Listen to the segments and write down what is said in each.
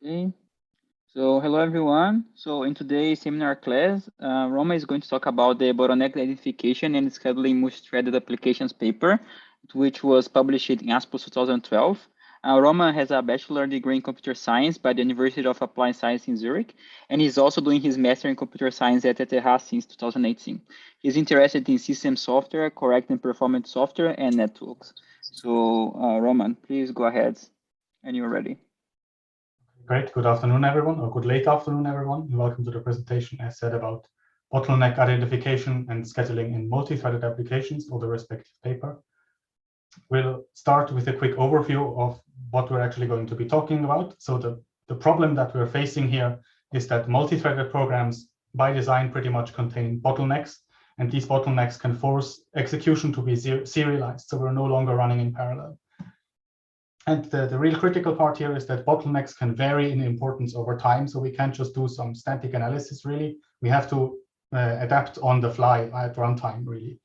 Okay, so hello everyone. So in today's seminar class, Roma is going to talk about the bottleneck identification and scheduling multi-threaded applications paper, which was published in ASPLOS 2012. Roma has a bachelor degree in computer science by the University of Applied Science in Zurich, and he's also doing his master in computer science at ETH since 2018. He's interested in system software, correct and performance software, and networks. So Roman, please go ahead, and you're ready. Great. Good afternoon, everyone, or good late afternoon, everyone, and welcome to the presentation as said about bottleneck identification and scheduling in multi-threaded applications or the respective paper. We'll start with a quick overview of what we're actually going to be talking about. So the problem that we're facing here is that multi-threaded programs by design pretty much contain bottlenecks, and these bottlenecks can force execution to be serialized, so we're no longer running in parallel. And the real critical part here is that bottlenecks can vary in importance over time. So we can't just do some static analysis, really. We have to adapt on the fly at runtime, really.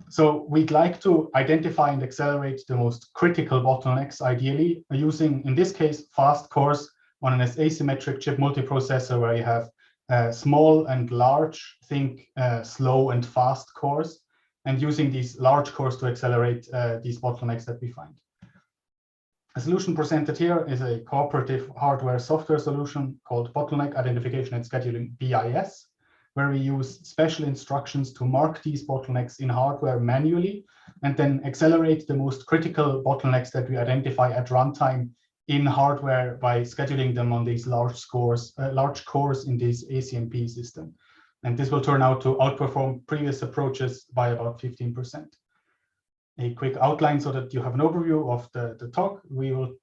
So we'd like to identify and accelerate the most critical bottlenecks, ideally, using, in this case, fast cores on an asymmetric chip multiprocessor where you have small and large, think slow and fast cores, and using these large cores to accelerate these bottlenecks that we find. A solution presented here is a cooperative hardware-software solution called Bottleneck Identification and Scheduling, BIS, where we use special instructions to mark these bottlenecks in hardware manually, and then accelerate the most critical bottlenecks that we identify at runtime in hardware by scheduling them on these large cores in this ACMP system. And this will turn out to outperform previous approaches by about 15%. A quick outline so that you have an overview of the talk. We will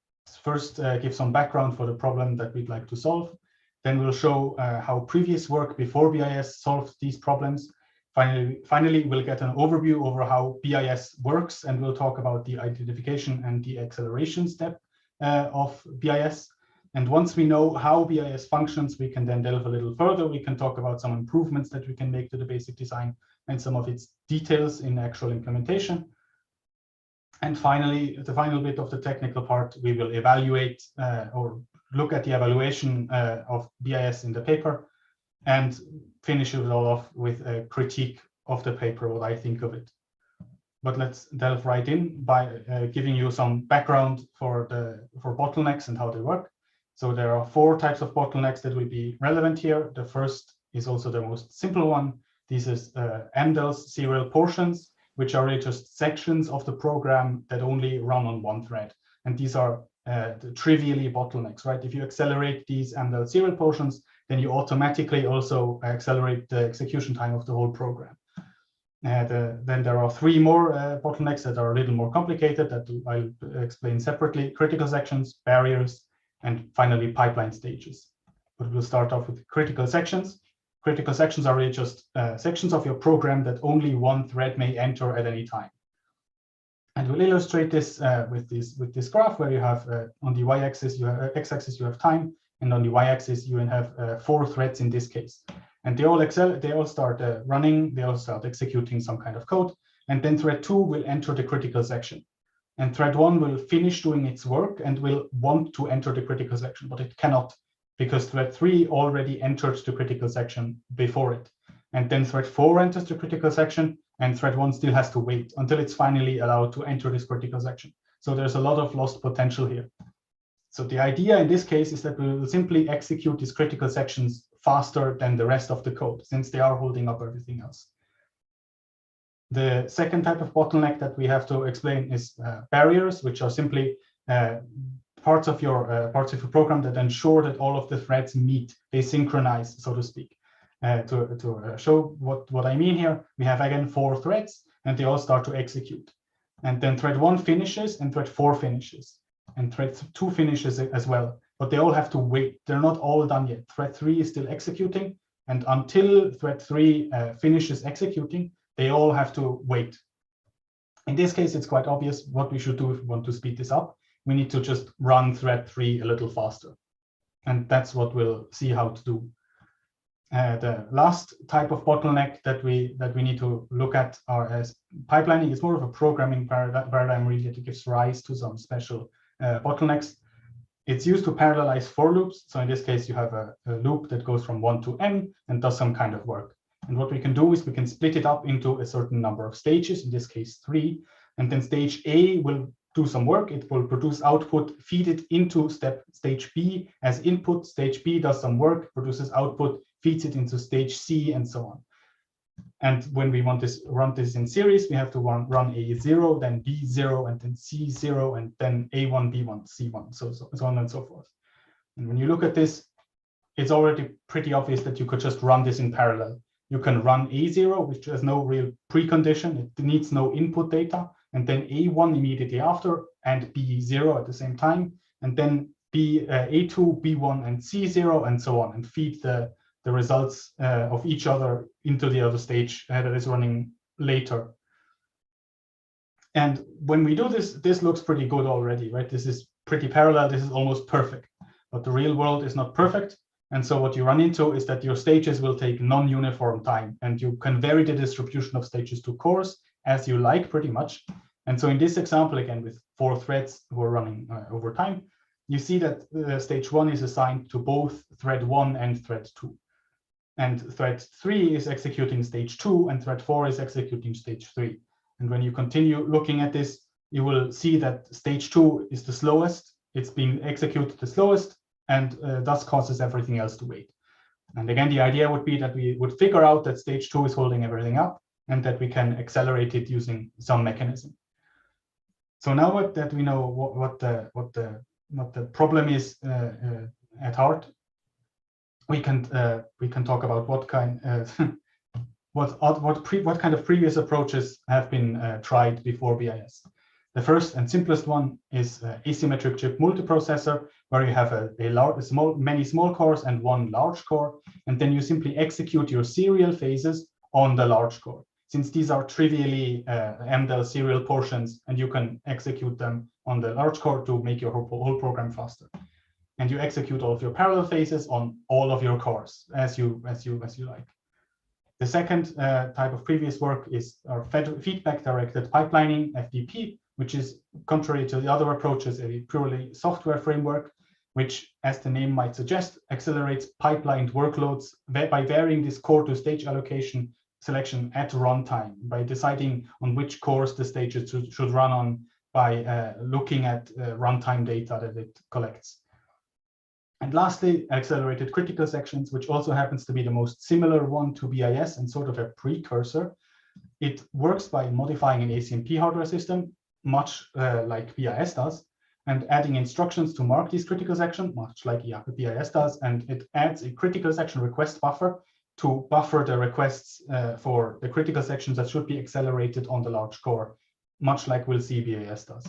first give some background for the problem that we'd like to solve. Then we'll show how previous work before BIS solved these problems. Finally, we'll get an overview over how BIS works, and we'll talk about the identification and the acceleration step of BIS. And once we know how BIS functions, we can then delve a little further. We can talk about some improvements that we can make to the basic design and some of its details in actual implementation. And finally, the final bit of the technical part, we will evaluate or look at the evaluation of BIS in the paper and finish it all off with a critique of the paper, what I think of it. But let's delve right in by giving you some background for bottlenecks and how they work. So there are 4 types of bottlenecks that will be relevant here. The first is also the most simple one. This is MDEL's serial portions, which are really just sections of the program that only run on one thread. And these are trivially bottlenecks, right? If you accelerate these MDEL serial portions, then you automatically also accelerate the execution time of the whole program. Then there are 3 more bottlenecks that are a little more complicated that I'll explain separately: critical sections, barriers, and finally pipeline stages. But we'll start off with critical sections. Critical sections are really just sections of your program that only one thread may enter at any time. And we'll illustrate this with this graph where you have on the y-axis, x-axis you have time, and on the y-axis you have 4 threads in this case. And they all start running, they all start executing some kind of code, and then thread 2 will enter the critical section. And thread 1 will finish doing its work and will want to enter the critical section, but it cannot, because thread 3 already entered the critical section before it. And then thread 4 enters the critical section, and thread 1 still has to wait until it's finally allowed to enter this critical section. So there's a lot of lost potential here. So the idea in this case is that we will simply execute these critical sections faster than the rest of the code, since they are holding up everything else. The second type of bottleneck that we have to explain is barriers, which are simply parts of your program that ensure that all of the threads meet, they synchronize, so to speak. To show what I mean here, we have again 4 threads, and they all start to execute. And then thread 1 finishes, and thread 4 finishes, and thread 2 finishes as well. But they all have to wait. They're not all done yet. Thread 3 is still executing, and until thread 3 finishes executing, they all have to wait. In this case, it's quite obvious what we should do if we want to speed this up. We need to just run thread 3 a little faster. And that's what we'll see how to do. The last type of bottleneck that we need to look at as pipelining is more of a programming paradigm really that gives rise to some special bottlenecks. It's used to parallelize for loops. So in this case, you have a loop that goes from 1 to n and does some kind of work. And what we can do is we can split it up into a certain number of stages, in this case 3. And then stage A will do some work. It will produce output, feed it into stage B as input. Stage B does some work, produces output, feeds it into stage C, and so on. And when we want this run this in series, we have to run A0, then B0, and then C0, and then A1, B1, C1, so on and so forth. And when you look at this, it's already pretty obvious that you could just run this in parallel. You can run A0, which has no real precondition. It needs no input data, and then A1 immediately after, and B0 at the same time, and then A2, B1, and C0, and so on, and feed the results of each other into the other stage that is running later. And when we do this, this looks pretty good already, right? This is pretty parallel. This is almost perfect. But the real world is not perfect. And so what you run into is that your stages will take non-uniform time, and you can vary the distribution of stages to cores as you like, pretty much. And so in this example, again, with 4 threads who are running over time, you see that stage 1 is assigned to both thread 1 and thread 2. And thread 3 is executing stage 2, and thread 4 is executing stage 3. And when you continue looking at this, you will see that stage 2 is the slowest. It's being executed the slowest, and thus causes everything else to wait. And again, the idea would be that we would figure out that stage 2 is holding everything up, and that we can accelerate it using some mechanism. So now that we know what the problem is at heart, we can talk about what kind of previous approaches have been tried before BIS. The first and simplest one is asymmetric chip multiprocessor, where you have many small cores and one large core, and then you simply execute your serial phases on the large core. Since these are trivially MDEL serial portions, and you can execute them on the large core to make your whole program faster. And you execute all of your parallel phases on all of your cores as you like. The second type of previous work is our feedback-directed pipelining, FDP, which is contrary to the other approaches, a purely software framework, which, as the name might suggest, accelerates pipelined workloads by varying this core-to-stage allocation selection at runtime, by deciding on which cores the stages should run on by looking at runtime data that it collects. And lastly, accelerated critical sections, which also happens to be the most similar one to BIS and sort of a precursor. It works by modifying an ACMP hardware system, much like BIS does, and adding instructions to mark these critical sections, much like BIS does. And it adds a critical section request buffer to buffer the requests for the critical sections that should be accelerated on the large core, much like we'll see BIS does.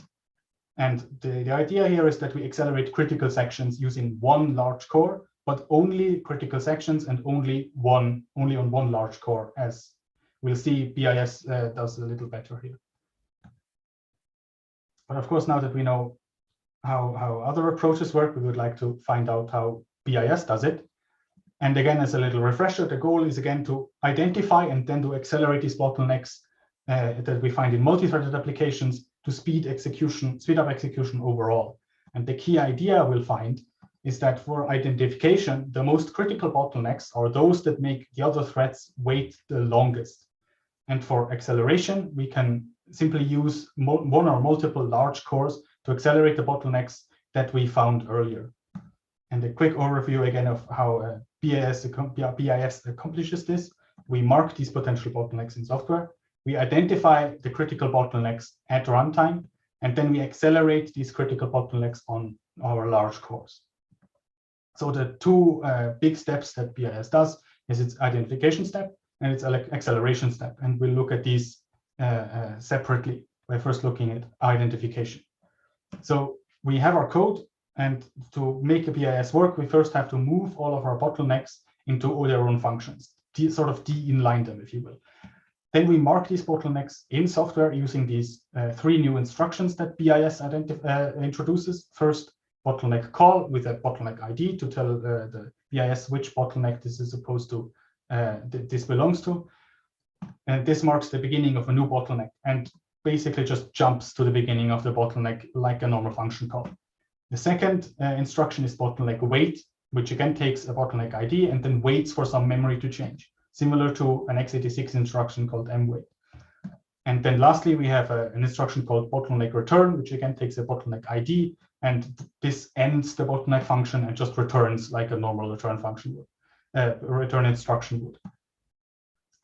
And the idea here is that we accelerate critical sections using one large core, but only critical sections and only on one large core, as we'll see BIS does a little better here. But of course, now that we know how other approaches work, we would like to find out how BIS does it. And again, as a little refresher, the goal is again to identify and then to accelerate these bottlenecks that we find in multi-threaded applications to speed up execution overall. And the key idea we'll find is that for identification, the most critical bottlenecks are those that make the other threads wait the longest. And for acceleration, we can simply use one or multiple large cores to accelerate the bottlenecks that we found earlier. And a quick overview again of how BIS accomplishes this. We mark these potential bottlenecks in software. We identify the critical bottlenecks at runtime, and then we accelerate these critical bottlenecks on our large cores. So the two big steps that BIS does is its identification step and its acceleration step. And we'll look at these separately by first looking at identification. So we have our code, and to make a BIS work, we first have to move all of our bottlenecks into their own functions, sort of de-inline them, if you will. Then we mark these bottlenecks in software using these 3 new instructions that BIS introduces. First, bottleneck call with a bottleneck ID to tell the BIS which bottleneck this is supposed to, this belongs to. And this marks the beginning of a new bottleneck and basically just jumps to the beginning of the bottleneck like a normal function call. The second instruction is bottleneck wait, which again takes a bottleneck ID and then waits for some memory to change, similar to an x86 instruction called mwait. And then lastly, we have an instruction called bottleneck return, which again takes a bottleneck ID, and this ends the bottleneck function and just returns like a normal return function would, return instruction would.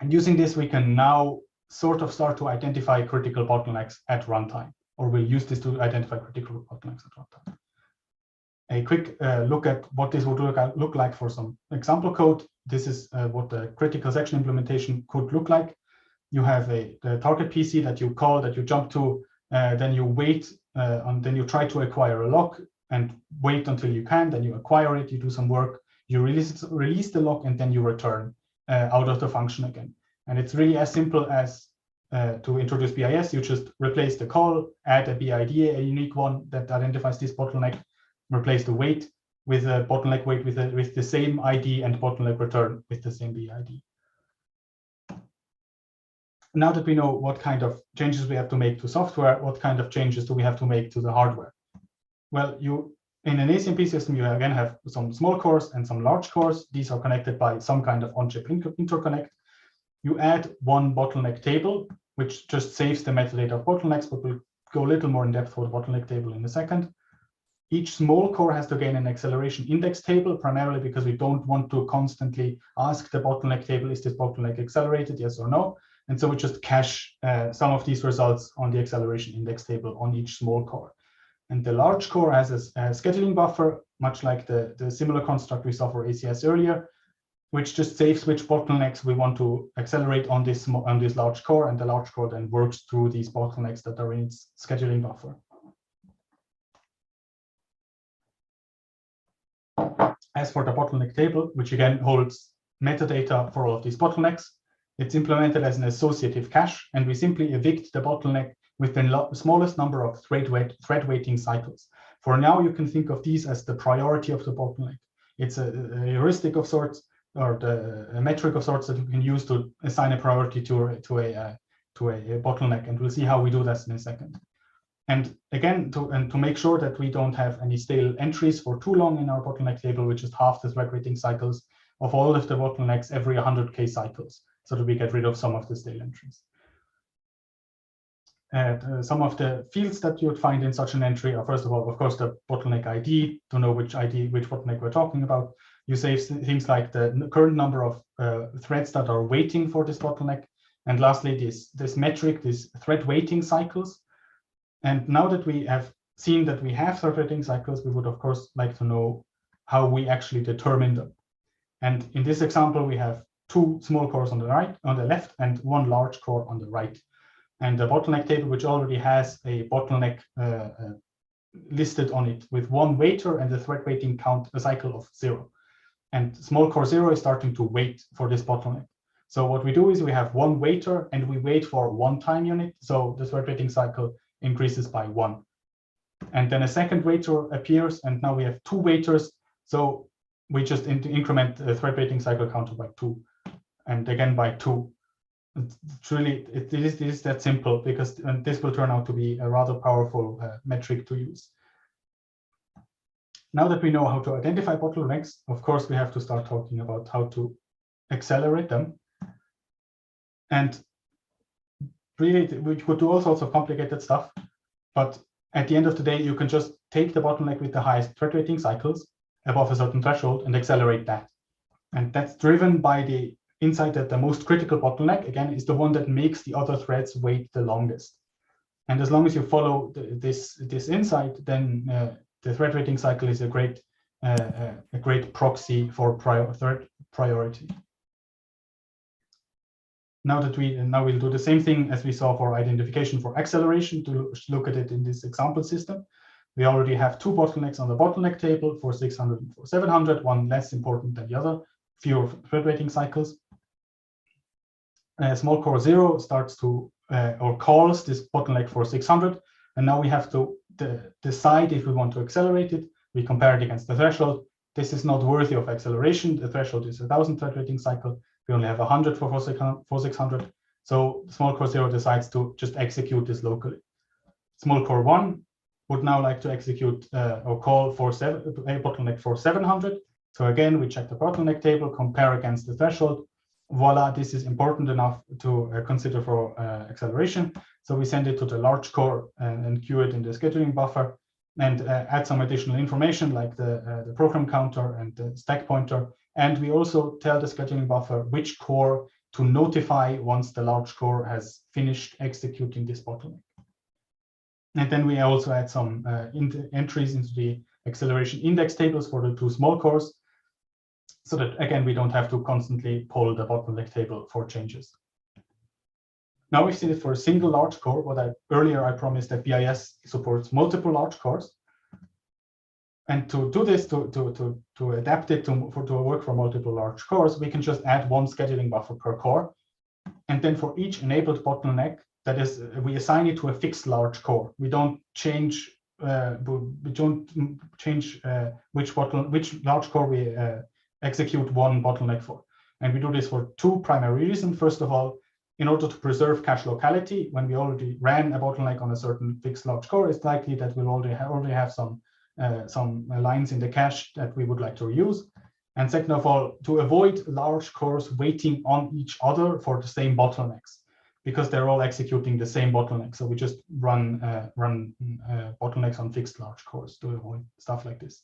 And using this, we can now sort of start to identify critical bottlenecks at runtime, or we'll use this to identify critical bottlenecks at runtime. A quick look at what this would look like for some example code. This is what the critical section implementation could look like. You have the target PC that you call, that you jump to, then you wait, and then you try to acquire a lock and wait until you can, then you acquire it, you do some work, you release the lock, and then you return out of the function again. And it's really as simple as to introduce BIS, you just replace the call, add a BID, a unique one that identifies this bottleneck, replace the wait with a bottleneck wait with the same ID, and bottleneck return with the same BID. Now that we know what kind of changes we have to make to software, what kind of changes do we have to make to the hardware? Well, in an ACMP system, you again have some small cores and some large cores. These are connected by some kind of on-chip interconnect. You add one bottleneck table, which just saves the metadata of bottlenecks, but we'll go a little more in depth for the bottleneck table in a second. Each small core has to gain an acceleration index table, primarily because we don't want to constantly ask the bottleneck table, is this bottleneck accelerated, yes or no? And so we just cache some of these results on the acceleration index table on each small core. And the large core has a scheduling buffer, much like the similar construct we saw for ACS earlier, which just saves which bottlenecks we want to accelerate on this large core, and the large core then works through these bottlenecks that are in its scheduling buffer. As for the bottleneck table, which again holds metadata for all of these bottlenecks, it's implemented as an associative cache, and we simply evict the bottleneck with the smallest number of thread waiting cycles. For now, you can think of these as the priority of the bottleneck. It's a heuristic of sorts, or a metric of sorts that you can use to assign a priority to a bottleneck, and we'll see how we do this in a second. And again, to make sure that we don't have any stale entries for too long in our bottleneck table, which is half the thread waiting cycles of all of the bottlenecks every 100K cycles, so that we get rid of some of the stale entries. Some of the fields that you would find in such an entry are, first of all, of course, the bottleneck ID, to know which bottleneck we're talking about. You save things like the current number of threads that are waiting for this bottleneck. And lastly, this metric, this thread waiting cycles. And now that we have seen that we have thread waiting cycles, we would, of course, like to know how we actually determine them. And in this example, we have two small cores on the left, and one large core on the right. And the bottleneck table, which already has a bottleneck listed on it with one waiter and the thread waiting count, a cycle of 0. And small core 0 is starting to wait for this bottleneck. So what we do is we have one waiter and we wait for one time unit. So the thread waiting cycle increases by 1. And then a second waiter appears, and now we have two waiters. So we just increment the thread waiting cycle counter by 2, and again by 2. It's really, it is that simple, because this will turn out to be a rather powerful metric to use. Now that we know how to identify bottlenecks, of course, we have to start talking about how to accelerate them. And really, we could do all sorts of complicated stuff, but at the end of the day, you can just take the bottleneck with the highest thread waiting cycles above a certain threshold and accelerate that. And that's driven by the insight that the most critical bottleneck, again, is the one that makes the other threads wait the longest. And as long as you follow this insight, then the thread waiting cycle is a great proxy for thread priority. Now we'll do the same thing as we saw for identification for acceleration, to look at it in this example system. We already have two bottlenecks on the bottleneck table for 600 and for 700, one less important than the other, fewer thread waiting cycles. Small core 0 starts to or calls this bottleneck for 600, and now we have to decide if we want to accelerate it. We compare it against the threshold. This is not worthy of acceleration. The threshold is 1,000 thread waiting cycle. We only have 100 for 600. So small core 0 decides to just execute this locally. Small core 1 would now like to execute or call for a bottleneck for 700. So again, we check the bottleneck table, compare against the threshold. Voila, this is important enough to consider for acceleration. So we send it to the large core and queue it in the scheduling buffer, and add some additional information like the program counter and the stack pointer. And we also tell the scheduling buffer which core to notify once the large core has finished executing this bottleneck. And then we also add some entries into the acceleration index tables for the two small cores, so that, again, we don't have to constantly poll the bottleneck table for changes. Now we've seen it for a single large core. Earlier I promised that BIS supports multiple large cores. And to do this, to adapt it to work for multiple large cores, we can just add one scheduling buffer per core. And then for each enabled bottleneck, that is, we assign it to a fixed large core. We don't change which large core we execute one bottleneck for. And we do this for two primary reasons. First of all, in order to preserve cache locality, when we already ran a bottleneck on a certain fixed large core, it's likely that we'll already have some lines in the cache that we would like to reuse. And second of all, to avoid large cores waiting on each other for the same bottlenecks, because they're all executing the same bottleneck. So we just run bottlenecks on fixed large cores to avoid stuff like this.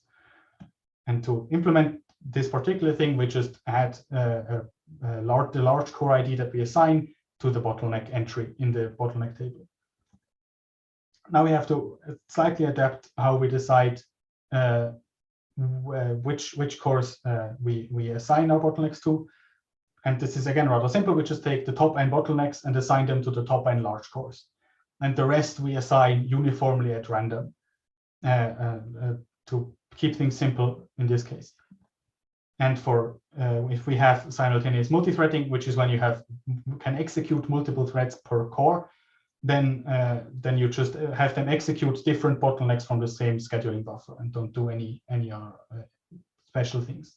And to implement this particular thing, we just add the large core ID that we assign to the bottleneck entry in the bottleneck table. Now we have to slightly adapt how we decide which cores we assign our bottlenecks to. And this is, again, rather simple. We just take the top n bottlenecks and assign them to the top n large cores. And the rest we assign uniformly at random to keep things simple in this case. And for if we have simultaneous multithreading, which is when you can execute multiple threads per core, then you just have them execute different bottlenecks from the same scheduling buffer and don't do any special things.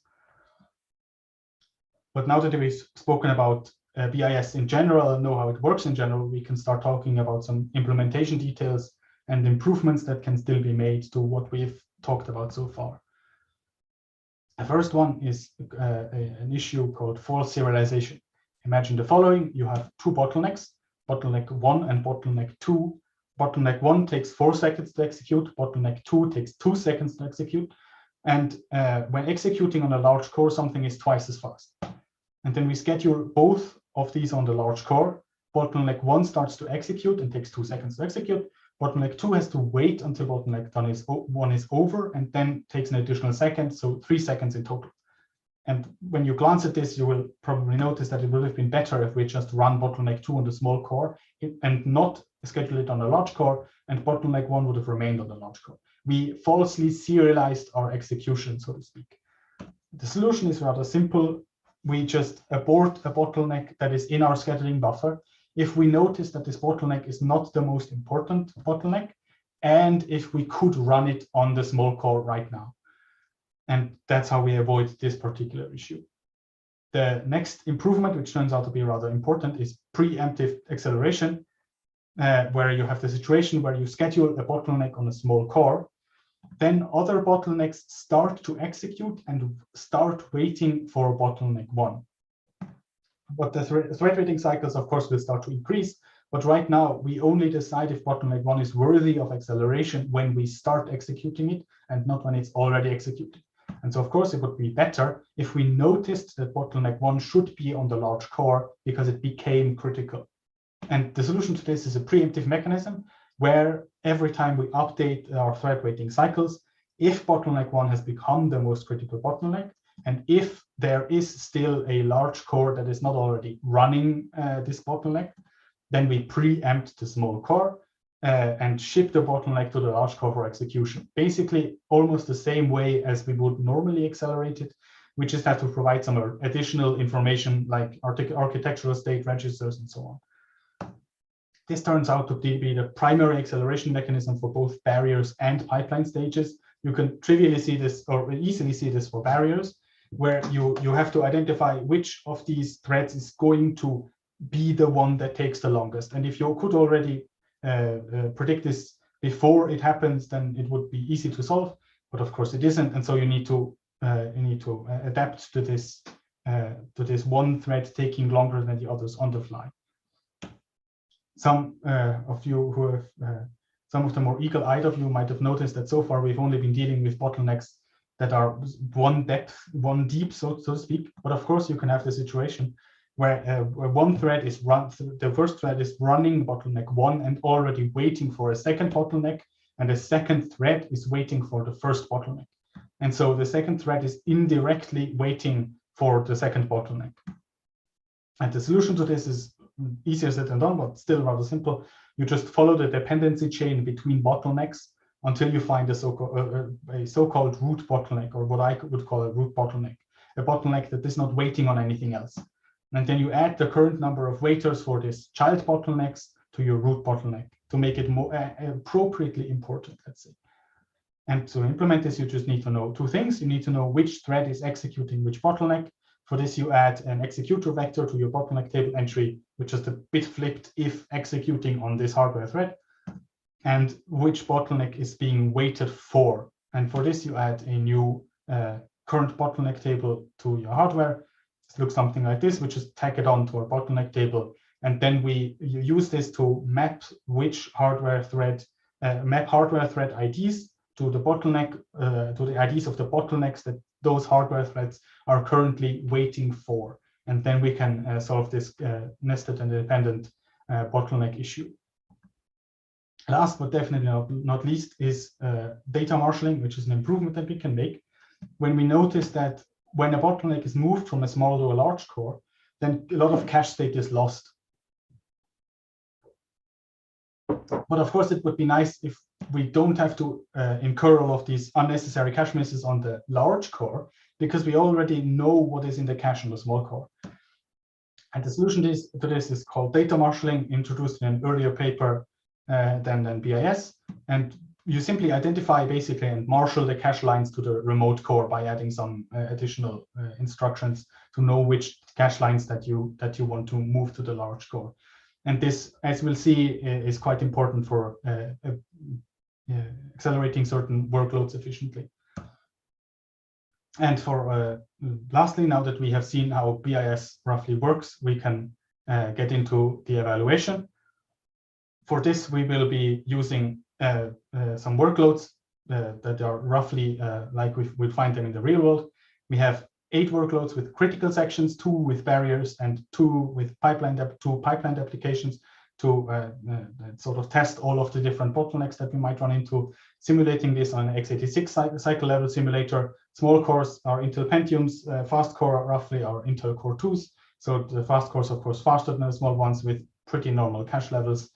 But now that we've spoken about BIS in general and know how it works in general, we can start talking about some implementation details and improvements that can still be made to what we've talked about so far. The first one is an issue called false serialization. Imagine the following. You have two bottlenecks, bottleneck 1 and bottleneck 2. Bottleneck 1 takes 4 seconds to execute, bottleneck 2 takes 2 seconds to execute. And when executing on a large core, something is twice as fast. And then we schedule both of these on the large core. Bottleneck 1 starts to execute and takes 2 seconds to execute. Bottleneck 2 has to wait until bottleneck 1 is over and then takes an additional second, so 3 seconds in total. And when you glance at this, you will probably notice that it would have been better if we just run bottleneck 2 on the small core and not schedule it on a large core, and bottleneck 1 would have remained on the large core. We falsely serialized our execution, so to speak. The solution is rather simple. We just abort a bottleneck that is in our scheduling buffer if we notice that this bottleneck is not the most important bottleneck, and if we could run it on the small core right now. And that's how we avoid this particular issue. The next improvement, which turns out to be rather important, is preemptive acceleration, where you have the situation where you schedule a bottleneck on a small core, then other bottlenecks start to execute and start waiting for bottleneck 1. But the thread waiting cycles, of course, will start to increase. But right now, we only decide if bottleneck 1 is worthy of acceleration when we start executing it and not when it's already executed. And so, of course, it would be better if we noticed that bottleneck 1 should be on the large core because it became critical. And the solution to this is a preemptive mechanism where every time we update our thread waiting cycles, if bottleneck 1 has become the most critical bottleneck, and if there is still a large core that is not already running this bottleneck, then we preempt the small core and ship the bottleneck to the large core for execution. Basically, almost the same way as we would normally accelerate it. We just have to provide some additional information like architectural state registers and so on. This turns out to be the primary acceleration mechanism for both barriers and pipeline stages. You can trivially see this or easily see this for barriers, where you have to identify which of these threads is going to be the one that takes the longest. And if you could already predict this before it happens, then it would be easy to solve, but of course it isn't, and so you need to adapt to this one thread taking longer than the others on the fly. Some of you who have some of the more eagle-eyed of you might have noticed that so far we've only been dealing with bottlenecks that are one deep, so to speak. But of course, you can have the situation where one thread is the first thread is running bottleneck 1 and already waiting for a second bottleneck, and the second thread is waiting for the first bottleneck. And so the second thread is indirectly waiting for the second bottleneck. And the solution to this is easier said than done, but still rather simple. You just follow the dependency chain between bottlenecks until you find a so-called root bottleneck, or what I would call a root bottleneck, a bottleneck that is not waiting on anything else. And then you add the current number of waiters for this child bottlenecks to your root bottleneck to make it more appropriately important, let's say. And to implement this, you just need to know two things. You need to know which thread is executing which bottleneck. For this, you add an executor vector to your bottleneck table entry, which is the bit flipped if executing on this hardware thread, and which bottleneck is being waited for. And for this, you add a new current bottleneck table to your hardware. This looks something like this, which is tag it on to our bottleneck table. And then you use this to map which hardware thread, hardware thread IDs to the bottleneck, to the IDs of the bottlenecks that those hardware threads are currently waiting for. And then we can solve this nested and independent bottleneck issue. Last but definitely not least is data marshaling, which is an improvement that we can make. When we notice that when a bottleneck is moved from a small to a large core, then a lot of cache state is lost. But of course, it would be nice if we don't have to incur all of these unnecessary cache misses on the large core, because we already know what is in the cache on the small core. And the solution to this is called data marshaling, introduced in an earlier paper than BIS. And you simply identify basically and marshal the cache lines to the remote core by adding some additional instructions to know which cache lines that you want to move to the large core. And this, as we'll see, is quite important for accelerating certain workloads efficiently. And for lastly, now that we have seen how BIS roughly works, we can get into the evaluation. For this, we will be using some workloads that are roughly like we'll find them in the real world. We have 8 workloads with critical sections, 2 with barriers, and 2 with pipeline applications to sort of test all of the different bottlenecks that we might run into. Simulating this on an x86 cycle level simulator. Small cores are Intel Pentiums, fast core are roughly our Intel Core 2s. So the fast cores, of course, faster than the small ones with pretty normal cache levels.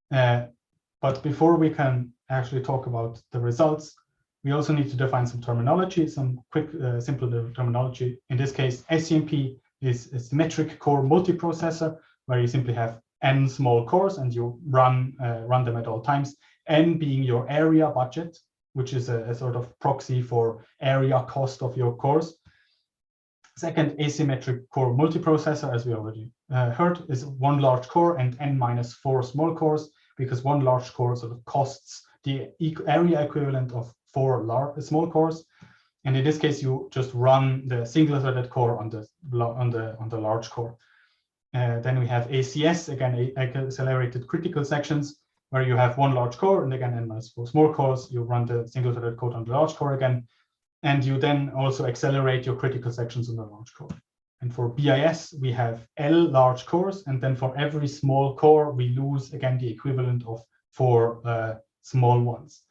But before we can actually talk about the results, we also need to define some terminology, some quick, simple terminology. In this case, SCMP is a symmetric core multiprocessor, where you simply have n small cores and you run them at all times. N being your area budget, which is a sort of proxy for area cost of your cores. Second, asymmetric core multiprocessor, as we already heard, is one large core and n-4 small cores, because one large core sort of costs the area equivalent of 4 small cores. And in this case, you just run the single-threaded core on the large core. Then we have ACS, again, accelerated critical sections, where you have one large core and again n-4 small cores. You run the single-threaded code on the large core again, and you then also accelerate your critical sections on the large core. And for BIS, we have L large cores, and then for every small core, we lose again the equivalent of 4 small ones.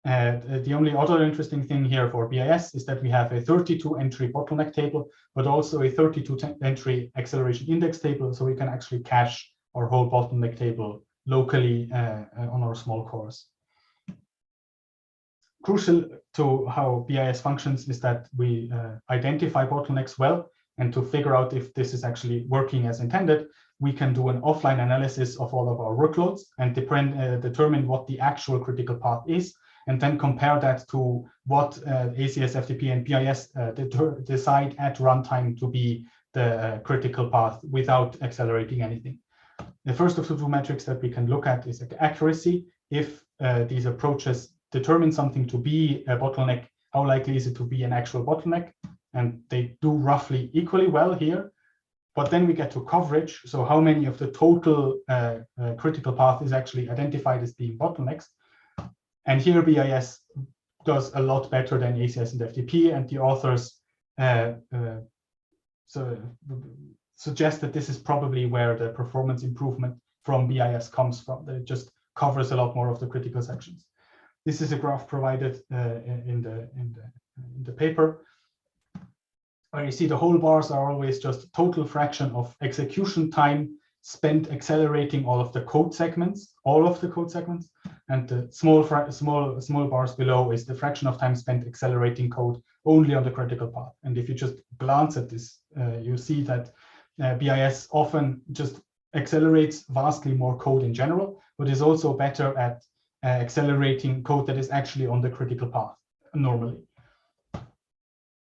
The only other interesting thing here for BIS is that we have a 32-entry bottleneck table, but also a 32-entry acceleration index table, so we can actually cache our whole bottleneck table locally on our small cores. Crucial to how BIS functions is that we identify bottlenecks well, and to figure out if this is actually working as intended, we can do an offline analysis of all of our workloads and determine what the actual critical path is, and then compare that to what ACS, FTP, and BIS decide at runtime to be the critical path without accelerating anything. The first of the 2 metrics that we can look at is accuracy. If these approaches determine something to be a bottleneck, how likely is it to be an actual bottleneck? And they do roughly equally well here. But then we get to coverage. So how many of the total critical path is actually identified as being bottlenecks? And here BIS does a lot better than ACS and FTP, and the authors suggest that this is probably where the performance improvement from BIS comes from. That it just covers a lot more of the critical sections. This is a graph provided in the paper, where you see the whole bars are always just total fraction of execution time spent accelerating all of the code segments, and the small bars below is the fraction of time spent accelerating code only on the critical path. And if you just glance at this, you see that BIS often just accelerates vastly more code in general, but is also better at accelerating code that is actually on the critical path normally.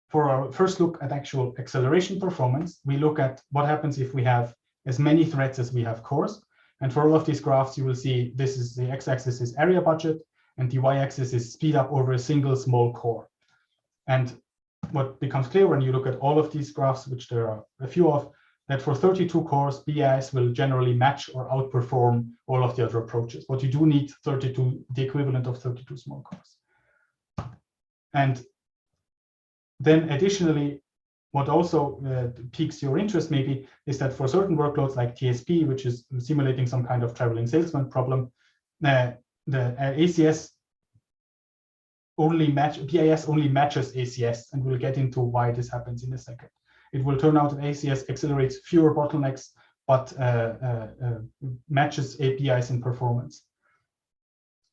For our first look at actual acceleration performance, we look at what happens if we have as many threads as we have cores. And for all of these graphs, you will see this is the x-axis is area budget, and the y-axis is speed up over a single small core. And what becomes clear when you look at all of these graphs, which there are a few of, that for 32 cores, BIS will generally match or outperform all of the other approaches. But you do need 32, the equivalent of 32 small cores. And then additionally, what also piques your interest maybe is that for certain workloads like TSP, which is simulating some kind of traveling salesman problem, the ACS BIS only matches ACS, and we'll get into why this happens in a second. It will turn out that ACS accelerates fewer bottlenecks, but matches APIs in performance.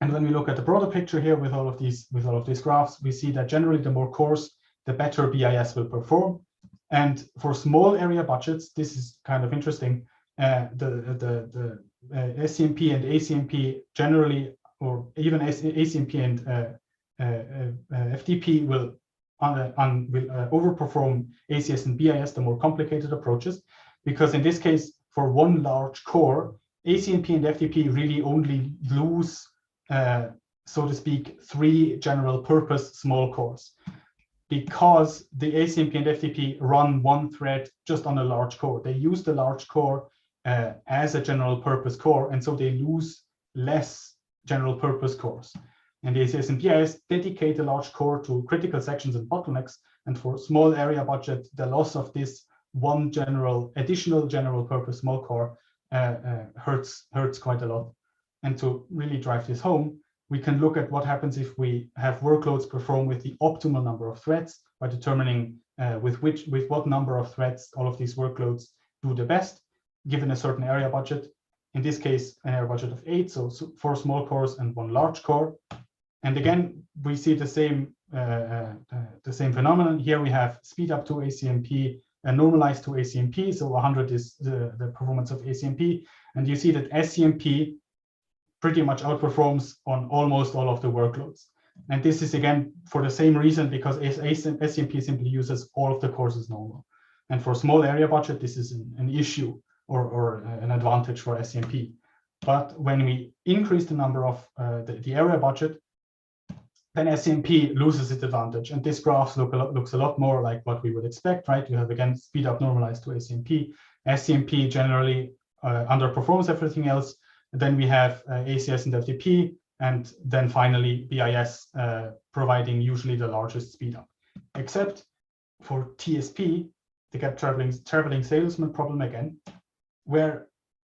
And when we look at the broader picture here with all of these graphs, we see that generally the more cores, the better BIS will perform. And for small area budgets, this is kind of interesting. The SCMP and ACMP generally, or even ACMP and FTP will overperform ACS and BIS, the more complicated approaches, because in this case, for one large core, ACMP and FTP really only lose, so to speak, 3 general purpose small cores, because the ACMP and FTP run one thread just on a large core. They use the large core as a general purpose core, and so they lose less general purpose cores. And the ACS and BIS dedicate a large core to critical sections and bottlenecks, and for small area budget, the loss of this one additional general purpose small core hurts quite a lot. And to really drive this home, we can look at what happens if we have workloads perform with the optimal number of threads by determining with what number of threads all of these workloads do the best, given a certain area budget. In this case, an area budget of 8, so 4 small cores and 1 large core. And again, we see the same phenomenon. Here we have speed up to ACMP and normalized to ACMP. So 100 is the performance of ACMP. And you see that SCMP pretty much outperforms on almost all of the workloads. And this is, again, for the same reason, because SCMP simply uses all of the cores as normal. And for small area budget, this is an issue or an advantage for SCMP. But when we increase the number of the area budget, then SCMP loses its advantage. And this graph looks a lot more like what we would expect, right? You have, again, speed up normalized to ACMP. SCMP generally underperforms everything else. Then we have ACS and FTP, and then finally BIS providing usually the largest speed up. Except for TSP, they get traveling salesman problem again, where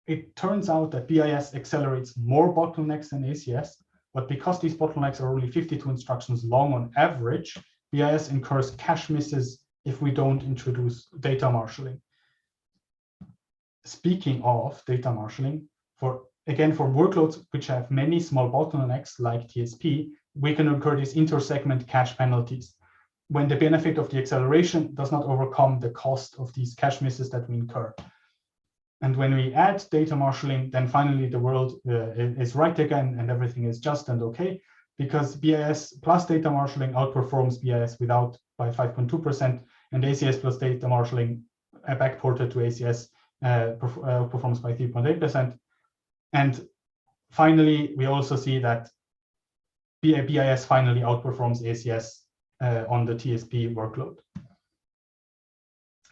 it turns out that BIS accelerates more bottlenecks than ACS, but because these bottlenecks are only 52 instructions long on average, BIS incurs cache misses if we don't introduce data marshaling. Speaking of data marshaling, for workloads which have many small bottlenecks like TSP, we can incur these inter-segment cache penalties when the benefit of the acceleration does not overcome the cost of these cache misses that we incur. And when we add data marshaling, then finally the world is right again and everything is just and okay, because BIS plus data marshaling outperforms BIS without by 5.2%, and ACS plus data marshaling backported to ACS performs by 3.8%. And finally, we also see that BIS finally outperforms ACS on the TSP workload.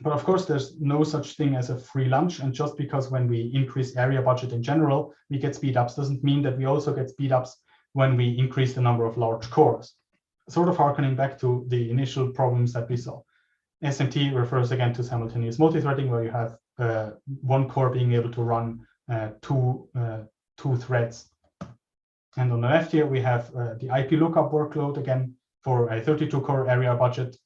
But of course, there's no such thing as a free lunch. And just because when we increase area budget in general, we get speed ups, doesn't mean that we also get speed ups when we increase the number of large cores. Sort of harkening back to the initial problems that we saw. SMT refers again to simultaneous multithreading, where you have one core being able to run two threads. And on the left here, we have the IP lookup workload, again, for a 32-core area budget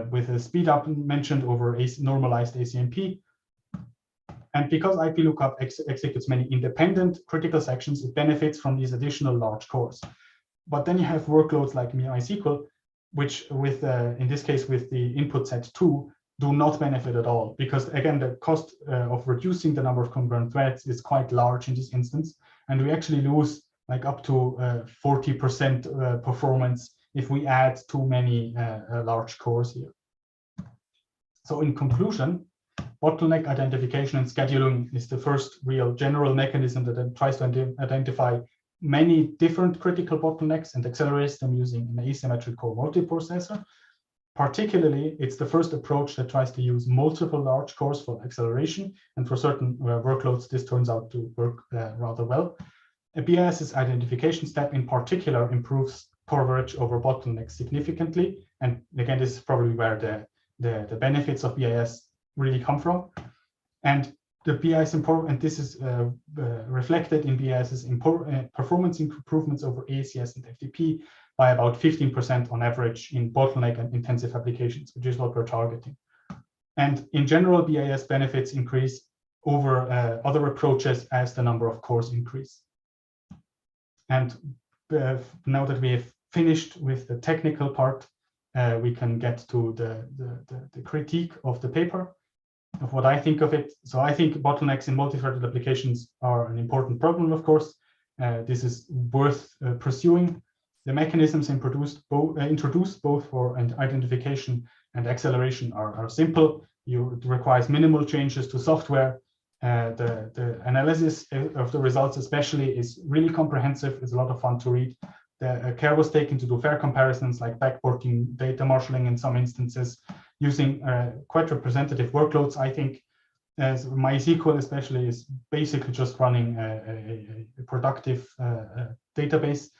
with a speed up mentioned over normalized ACMP. And because IP lookup executes many independent critical sections, it benefits from these additional large cores. But then you have workloads like MySQL, which with, in this case, with the input set 2, do not benefit at all, because again, the cost of reducing the number of concurrent threads is quite large in this instance. And we actually lose like up to 40% performance if we add too many large cores here. So in conclusion, bottleneck identification and scheduling is the first real general mechanism that tries to identify many different critical bottlenecks and accelerates them using an asymmetric core multiprocessor. Particularly, it's the first approach that tries to use multiple large cores for acceleration, and for certain workloads, this turns out to work rather well. A BIS's identification step in particular improves coverage over bottlenecks significantly, and again, this is probably where the benefits of BIS really come from. And the BIS and this is reflected in BIS's performance improvements over ACS and FTP by about 15% on average in bottleneck and intensive applications, which is what we're targeting. And in general, BIS benefits increase over other approaches as the number of cores increase. And now that we have finished with the technical part, we can get to the critique of the paper, of what I think of it. So I think bottlenecks in multi-threaded applications are an important problem, of course. This is worth pursuing. The mechanisms introduced both for identification and acceleration are simple. It requires minimal changes to software. The analysis of the results especially is really comprehensive. It's a lot of fun to read. The care was taken to do fair comparisons like backporting, data marshaling in some instances, using quite representative workloads. I think as MySQL especially is basically just running a productive database.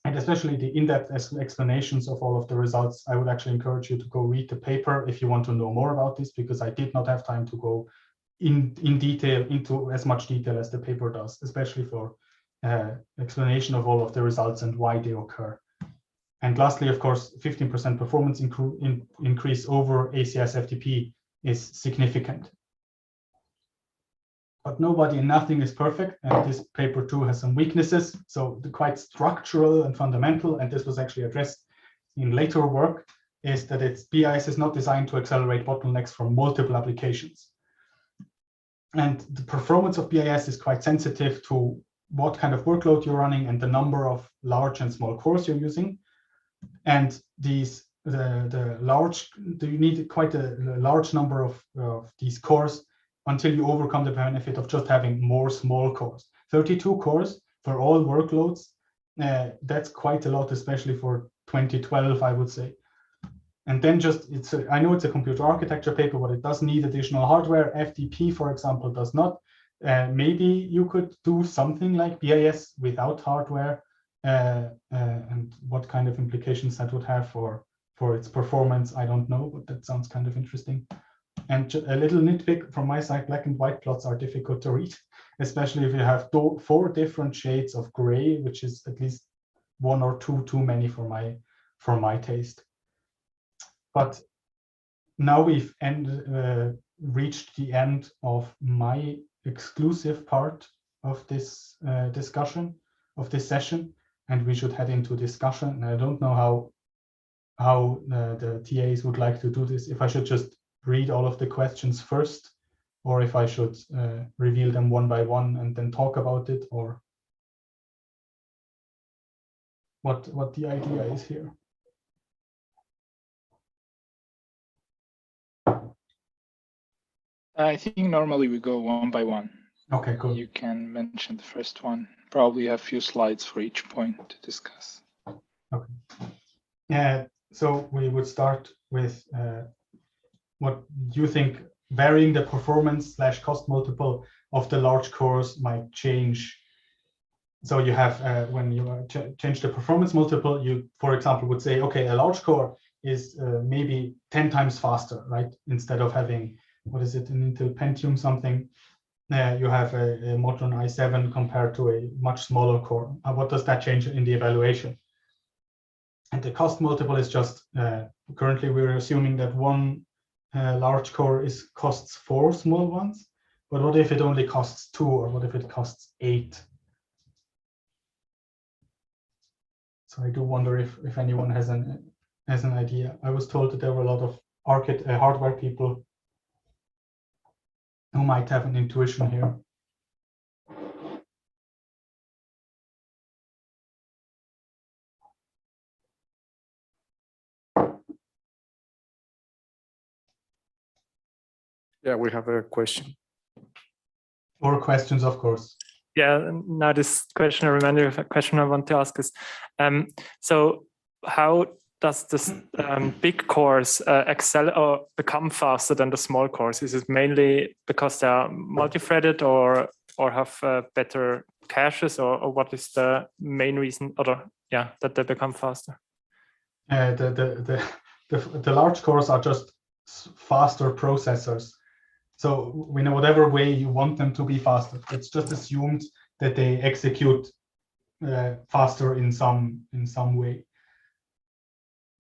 And especially the in-depth explanations of all of the results, I would actually encourage you to go read the paper if you want to know more about this, because I did not have time to go in detail into as much detail as the paper does, especially for explanation of all of the results and why they occur. And lastly, of course, 15% performance increase over ACS FTP is significant. But nobody and nothing is perfect, and this paper too has some weaknesses. So the quite structural and fundamental, and this was actually addressed in later work, is that its BIS is not designed to accelerate bottlenecks from multiple applications. And the performance of BIS is quite sensitive to what kind of workload you're running and the number of large and small cores you're using. And these you need quite a large number of these cores until you overcome the benefit of just having more small cores. 32 cores for all workloads, that's quite a lot, especially for 2012, I would say. And then I know it's a computer architecture paper, but it does need additional hardware. FTP, for example, does not. Maybe you could do something like BIS without hardware, and what kind of implications that would have for its performance, I don't know, but that sounds kind of interesting. And a little nitpick from my side, black and white plots are difficult to read, especially if you have 4 different shades of gray, which is at least 1 or 2 too many for my taste. But now we've reached the end of my exclusive part of this discussion, of this session, and we should head into discussion. And I don't know how the TAs would like to do this, if I should just read all of the questions first, or if I should reveal them one by one and then talk about it, or what the idea is here. I think normally we go one by one. Okay, cool. You can mention the first one. probably a few slides for each point to discuss. Okay. So we would start with what you think varying the performance / cost multiple of the large cores might change. So you have, when you change the performance multiple, you, for example, would say, okay, a large core is maybe 10 times faster, right? Instead of having, what is it, an Intel Pentium something, you have a modern i7 compared to a much smaller core. What does that change in the evaluation? And the cost multiple is just, currently we're assuming that one large core costs 4 small ones, but what if it only costs 2, or what if it costs 8? So I do wonder if anyone has an idea. I was told that there were a lot of hardware people who might have an intuition here. Yeah, we have a question. Or questions, of course. Yeah, now this question, I remember a question I want to ask is, so how does this big cores excel or become faster than the small cores? Is it mainly because they are multi-threaded or have better caches, or what is the main reason, that they become faster? The large cores are just faster processors. So we know whatever way you want them to be faster, it's just assumed that they execute faster in some way.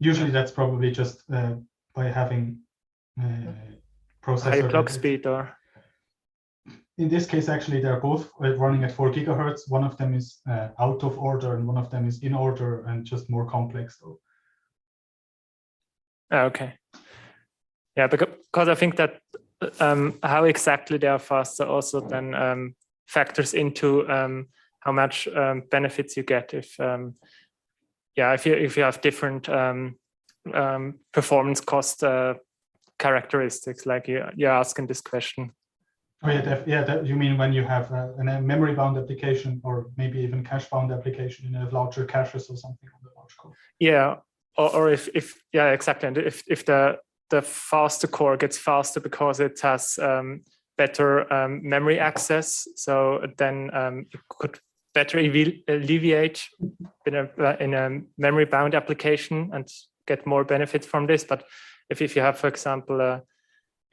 Usually that's probably just by having processor. Higher clock speed, or? In this case, actually, they're both running at 4 gigahertz. One of them is out of order and one of them is in order and just more complex though. Okay. Yeah, because I think that how exactly they are faster also then factors into how much benefits you get if you have different performance cost characteristics, like you're asking this question. Oh yeah, you mean when you have a memory bound application or maybe even cache bound application in a larger caches or something on the large core. Yeah, or if yeah, exactly, and if the faster core gets faster because it has better memory access, so then it could better alleviate in a memory bound application and get more benefits from this. But if you have, for example, a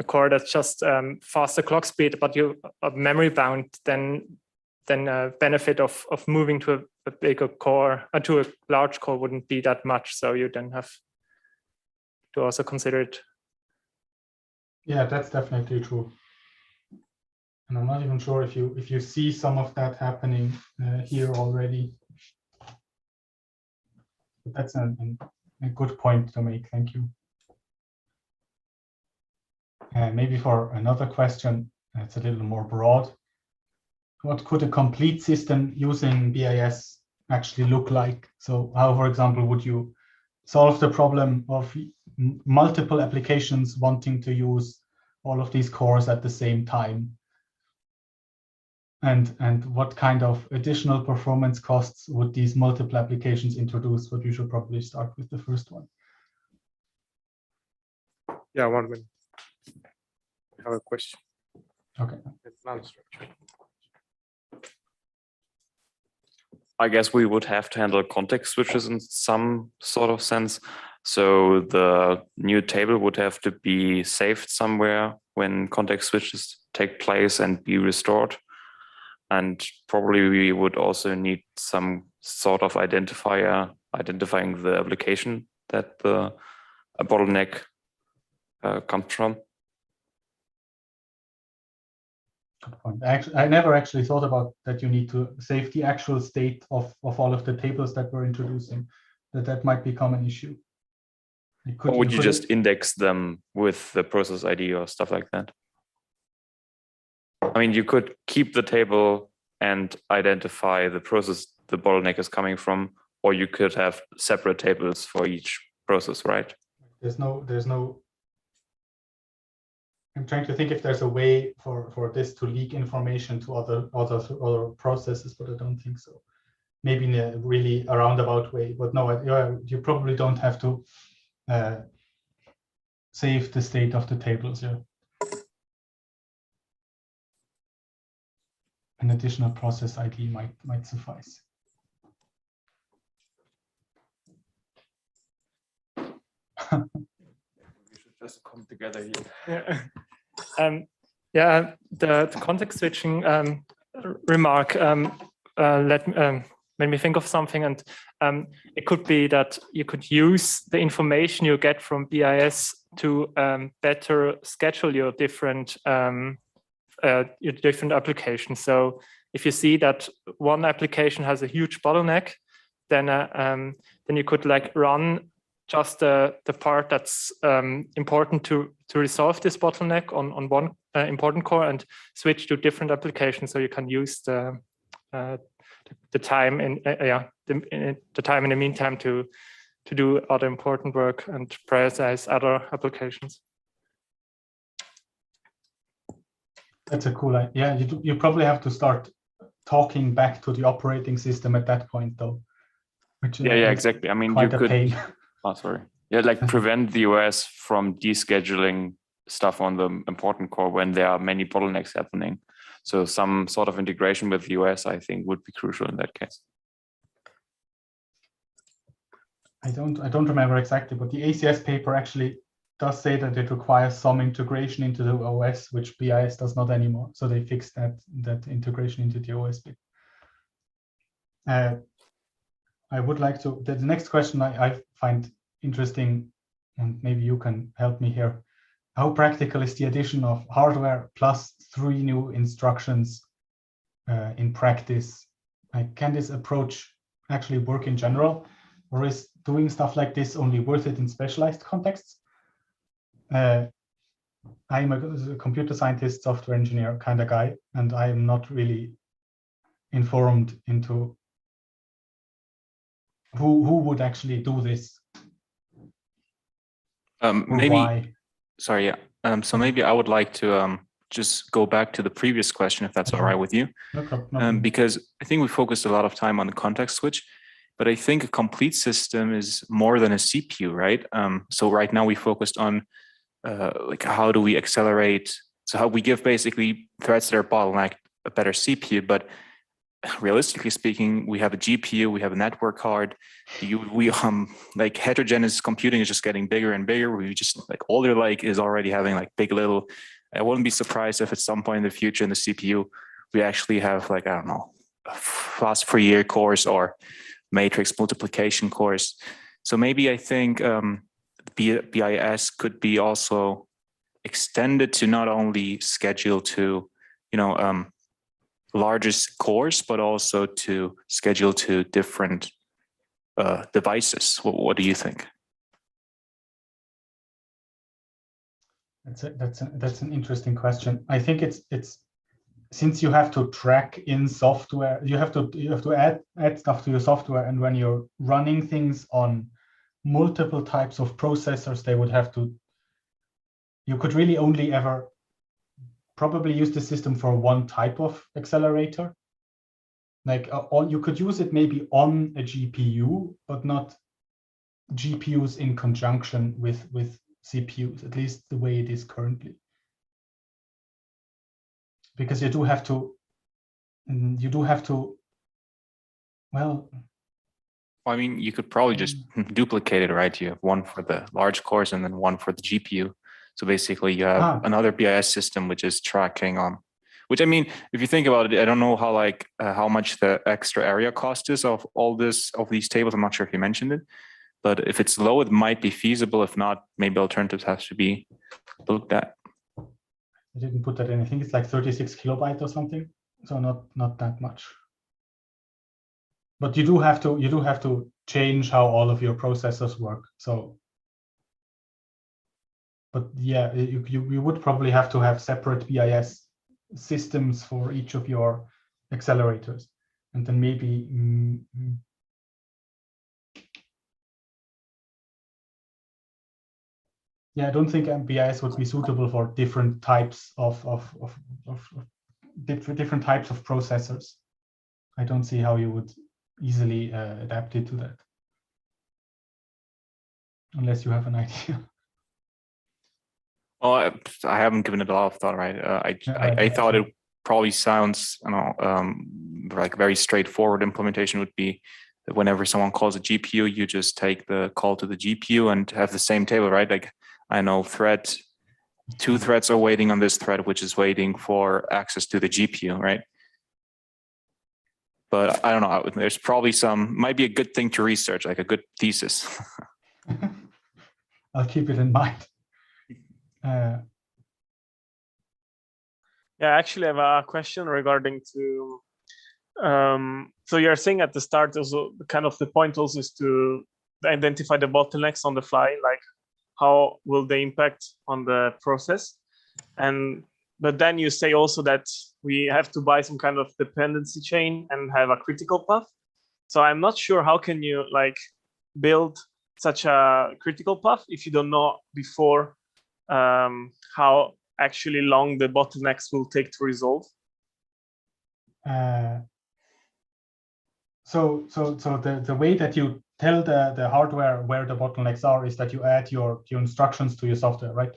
core that's just faster clock speed, but you are memory bound, then benefit of moving to a bigger core, to a large core wouldn't be that much. So you then have to also consider it. Yeah, that's definitely true. And I'm not even sure if you see some of that happening here already. But that's a good point to make. Thank you. Maybe for another question, it's a little more broad. What could a complete system using BIS actually look like? So how, for example, would you solve the problem of multiple applications wanting to use all of these cores at the same time? And what kind of additional performance costs would these multiple applications introduce? But you should probably start with the first one. Yeah, 1 minute. I have a question. Okay. I guess we would have to handle context switches in some sort of sense. So the new table would have to be saved somewhere when context switches take place and be restored. And probably we would also need some sort of identifier identifying the application that the bottleneck comes from. Good point. Actually, I never actually thought about that. You need to save the actual state of all of the tables that we're introducing. That might become an issue. Or would you just index them with the process ID or stuff like that? I mean, you could keep the table and identify the process the bottleneck is coming from, or you could have separate tables for each process, right? There's no I'm trying to think if there's a way for this to leak information to other processes, but I don't think so. Maybe in a really a roundabout way, but no, you probably don't have to save the state of the tables. Yeah, an additional process ID might suffice. We should just come together here. Yeah, the context switching remark made me think of something, and it could be that you could use the information you get from BIS to better schedule your different applications. So if you see that one application has a huge bottleneck, then you could like run just the part that's important to resolve this bottleneck on one important core and switch to different applications, so you can use the time in the time in the meantime to do other important work and prioritize other applications. That's a cool idea. Yeah, you probably have to start talking back to the operating system at that point, though. Which yeah, exactly. I mean, quite you a could. pain. Oh, sorry. Yeah, like prevent the OS from descheduling stuff on the important core when there are many bottlenecks happening. So some sort of integration with the OS, I think, would be crucial in that case. I don't remember exactly, but the ACS paper actually does say that it requires some integration into the OS, which BIS does not anymore. So they fixed that integration into the OS bit. I would like to, the next question I find interesting, and maybe you can help me here. How practical is the addition of hardware plus 3 new instructions in practice? Like, can this approach actually work in general, or is doing stuff like this only worth it in specialized contexts? I'm a computer scientist, software engineer kind of guy, and I am not really informed into who would actually do this. Maybe. Why? Sorry, yeah. So maybe I would like to just go back to the previous question, if that's all right with you. No problem. Because I think we focused a lot of time on the context switch, but I think a complete system is more than a CPU, right? So right now we focused on like how do we accelerate? So how we give basically threads that are bottlenecked a better CPU, but realistically speaking, we have a GPU, we have a network card. We like heterogeneous computing is just getting bigger and bigger. We just like Alder Lake is already having like big little. I wouldn't be surprised if at some point in the future in the CPU we actually have like, I don't know, fast Fourier cores or matrix multiplication cores. So maybe I think BIS could be also extended to not only schedule to, largest cores, but also to schedule to different devices. What do you think? That's an interesting question. I think it's since you have to track in software, you have to add stuff to your software, and when you're running things on multiple types of processors, they would have to. You could really only ever probably use the system for one type of accelerator. Like you could use it maybe on a GPU, but not GPUs in conjunction with CPUs, at least the way it is currently. Because you do have to, well, I mean, you could probably just duplicate it, right? You have one for the large cores and then one for the GPU. So basically you have another BIS system, which is tracking on, which I mean, if you think about it, I don't know how much the extra area cost is of these tables. I'm not sure if you mentioned it, but if it's low, it might be feasible. If not, maybe alternatives have to be looked at. I didn't put that in. I think it's like 36 kilobytes or something. So not that much. But you do have to change how all of your processors work. So, but yeah, you would probably have to have separate BIS systems for each of your accelerators, and then maybe yeah, I don't think BIS would be suitable for different types of different types of processors. I don't see how you would easily adapt it to that, unless you have an idea. Well, I haven't given it a lot of thought, right? I thought it probably sounds, like very straightforward implementation would be that whenever someone calls a GPU, you just take the call to the GPU and have the same table, right? Like I know two threads are waiting on this thread, which is waiting for access to the GPU, right? But I don't know, there's probably might be a good thing to research, like a good thesis. I'll keep it in mind. Yeah, actually, I have a question regarding to. So you're saying at the start also kind of the point also is to identify the bottlenecks on the fly, like how will they impact on the process, but then you say also that we have to buy some kind of dependency chain and have a critical path. So I'm not sure how can you like build such a critical path if you don't know before how actually long the bottlenecks will take to resolve. So the way that you tell the hardware where the bottlenecks are is that you add your instructions to your software, right?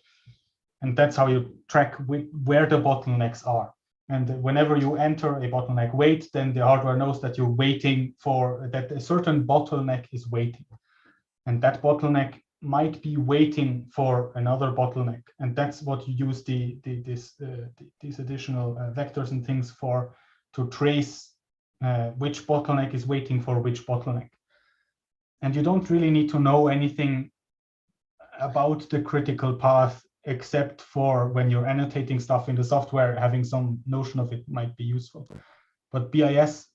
And that's how you track where the bottlenecks are. And whenever you enter a bottleneck wait, then the hardware knows that you're waiting for that a certain bottleneck is waiting. And that bottleneck might be waiting for another bottleneck. And that's what you use these additional vectors and things for, to trace which bottleneck is waiting for which bottleneck. And you don't really need to know anything about the critical path, except for when you're annotating stuff in the software, having some notion of it might be useful. But BIS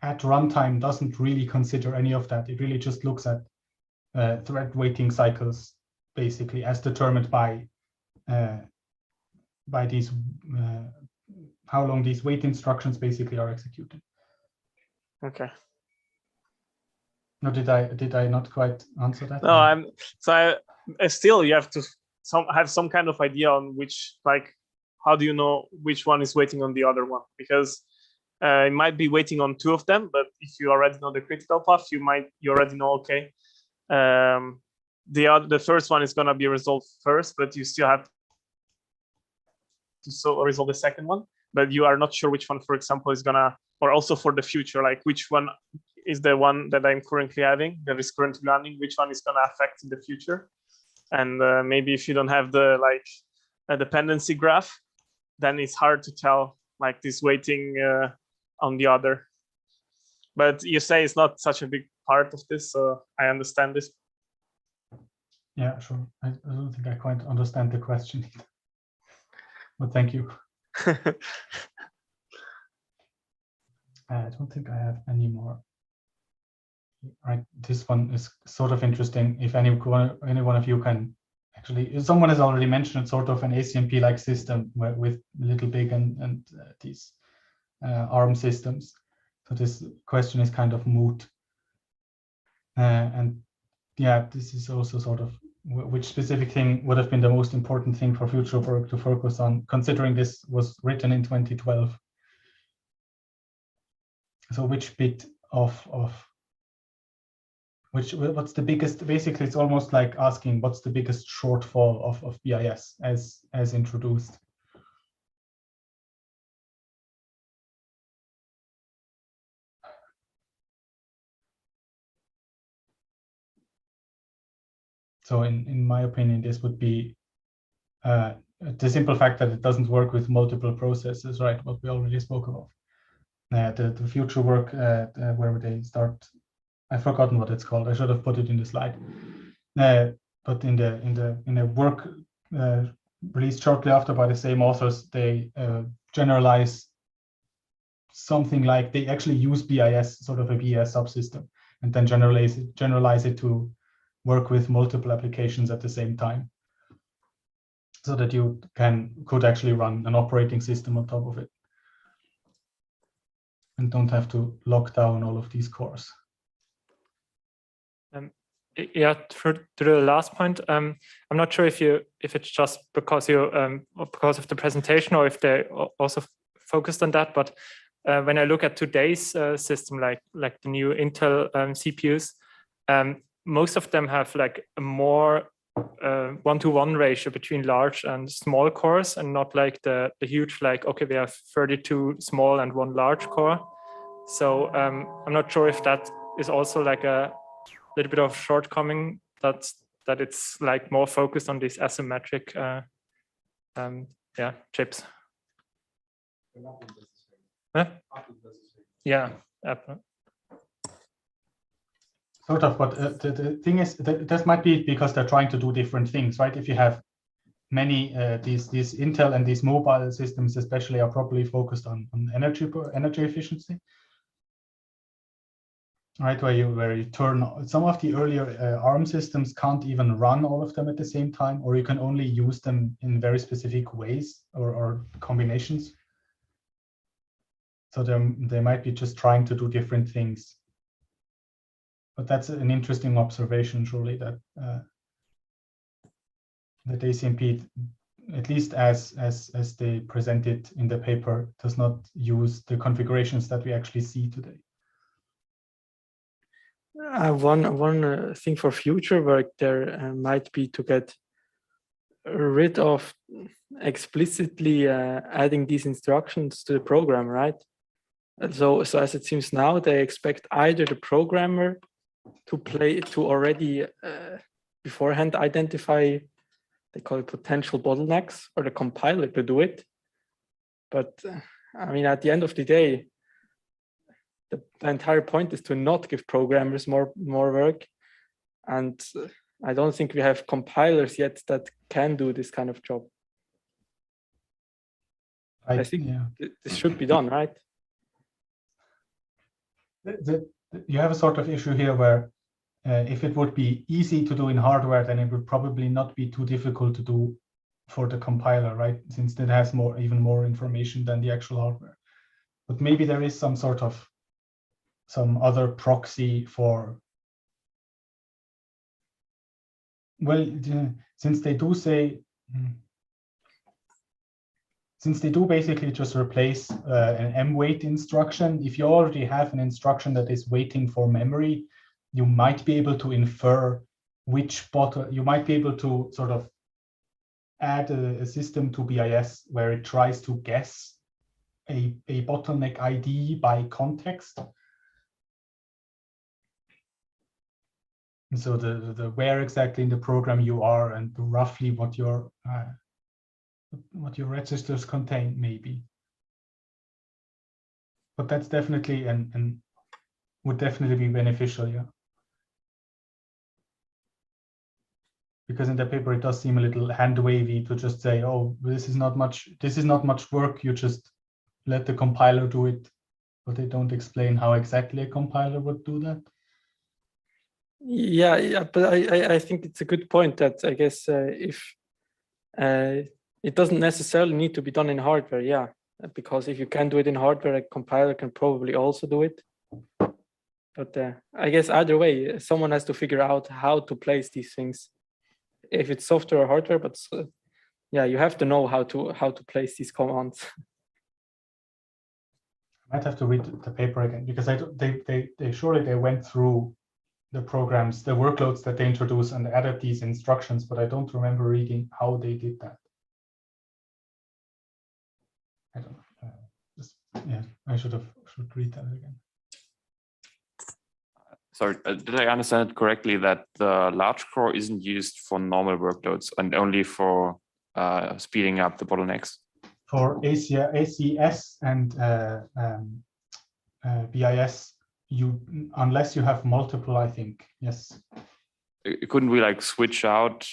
at runtime doesn't really consider any of that. It really just looks at thread waiting cycles, basically, as determined by these how long these wait instructions basically are executed. Okay. No, did I not quite answer that? No, still you have to have some kind of idea on which, like, how do you know which one is waiting on the other one? Because it might be waiting on two of them, but if you already know the critical path, you already know, okay, the first one is gonna be resolved first, but you still have to resolve the second one, but you are not sure which one, for example, is gonna, or also for the future, like which one is the one that I'm currently having, that is currently running, which one is gonna affect in the future. And maybe if you don't have the like a dependency graph, then it's hard to tell like this waiting on the other. But you say it's not such a big part of this, so I understand this. Yeah, sure. I don't think I quite understand the question either. But thank you. I don't think I have any more. Right, this one is sort of interesting. If any one of you can actually, someone has already mentioned sort of an ACMP-like system with Little Big and these ARM systems. So this question is kind of moot. And yeah, this is also sort of which specific thing would have been the most important thing for future work to focus on, considering this was written in 2012. So which bit of what's the biggest, basically it's almost like asking what's the biggest shortfall of BIS as introduced. So in my opinion, this would be the simple fact that it doesn't work with multiple processes, right? What we already spoke about. The future work where they start, I've forgotten what it's called. I should have put it in the slide. But in a work released shortly after by the same authors, they generalize something like they actually use BIS, sort of a BIS subsystem, and then generalize it to work with multiple applications at the same time, so that you could actually run an operating system on top of it and don't have to lock down all of these cores. Yeah, to the last point, I'm not sure if it's just because because of the presentation or if they also focused on that. But when I look at today's system, like the new Intel CPUs, most of them have like a more 1-to-1 ratio between large and small cores, and not like the huge, like, okay, we have 32 small and 1 large core. So I'm not sure if that is also like a little bit of shortcoming, that it's like more focused on these asymmetric chips. Huh? Yeah. Sort of, but the thing is that this might be because they're trying to do different things, right? If you have many these Intel and these mobile systems especially are probably focused on energy efficiency, right? Where you turn some of the earlier ARM systems can't even run all of them at the same time, or you can only use them in very specific ways or combinations. So they might be just trying to do different things. But that's an interesting observation, surely, that that ACMP, at least as they present it in the paper, does not use the configurations that we actually see today. One thing for future work there might be to get rid of explicitly adding these instructions to the program, right? So as it seems now, they expect either the programmer to already beforehand identify, they call it potential bottlenecks, or the compiler to do it. But I mean, at the end of the day, the entire point is to not give programmers more work. And I don't think we have compilers yet that can do this kind of job. I think this should be done, right? You have a sort of issue here where if it would be easy to do in hardware, then it would probably not be too difficult to do for the compiler, right? Since it has even more information than the actual hardware. But maybe there is some other proxy for, well, since they do basically just replace an M-wait instruction, if you already have an instruction that is waiting for memory, you might be able to infer you might be able to sort of add a system to BIS where it tries to guess a bottleneck ID by context. And so the where exactly in the program you are and roughly what your registers contain, maybe. But that's definitely and would definitely be beneficial, yeah. Because in the paper it does seem a little hand wavy to just say, oh, this is not much work, you just let the compiler do it, but they don't explain how exactly a compiler would do that. Yeah, but I think it's a good point that I guess if it doesn't necessarily need to be done in hardware, yeah, because if you can do it in hardware, a compiler can probably also do it. But I guess either way, someone has to figure out how to place these things, if it's software or hardware. But yeah, you have to know how to place these commands. I might have to read the paper again because they surely they went through the programs, the workloads that they introduced and added these instructions, but I don't remember reading how they did that. I don't know. I should read that again. Sorry, did I understand it correctly that the large core isn't used for normal workloads and only for speeding up the bottlenecks? For ACS and BIS, unless you have multiple, I think, yes. Couldn't we like switch out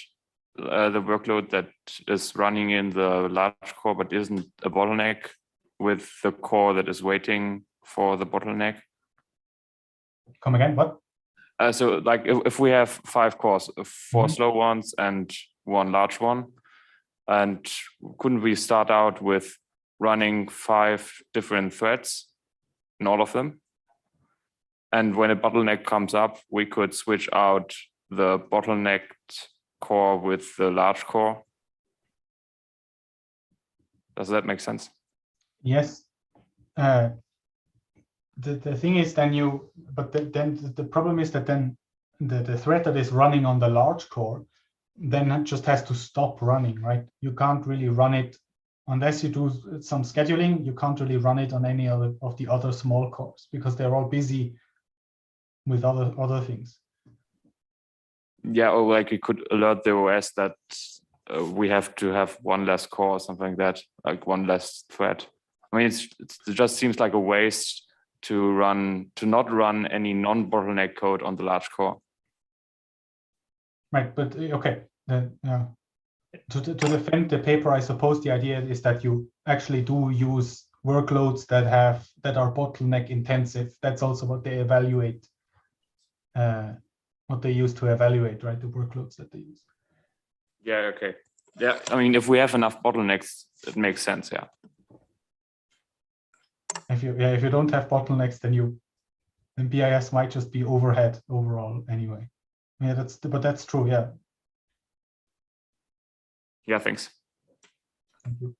the workload that is running in the large core but isn't a bottleneck with the core that is waiting for the bottleneck? Come again, what? So like if we have 5 cores, 4 slow ones and 1 large one, and couldn't we start out with running 5 different threads in all of them? And when a bottleneck comes up, we could switch out the bottlenecked core with the large core. Does that make sense? Yes. The thing is then then the problem is that then the thread that is running on the large core then it just has to stop running, right? You can't really run it unless you do some scheduling. You can't really run it on any other of the other small cores because they're all busy with other things. Yeah, or like you could alert the OS that we have to have one less core or something like that, like one less thread. I mean, it just seems like a waste to not run any non-bottleneck code on the large core. Right, but okay. To defend the paper, I suppose the idea is that you actually do use workloads that are bottleneck intensive. That's also what they evaluate, what they use to evaluate, right? The workloads that they use. Yeah. Okay. Yeah. I mean, if we have enough bottlenecks, it makes sense. Yeah. If you don't have bottlenecks, then BIS might just be overhead overall anyway. Yeah, that's true. Yeah. Yeah. Thanks. Thank you.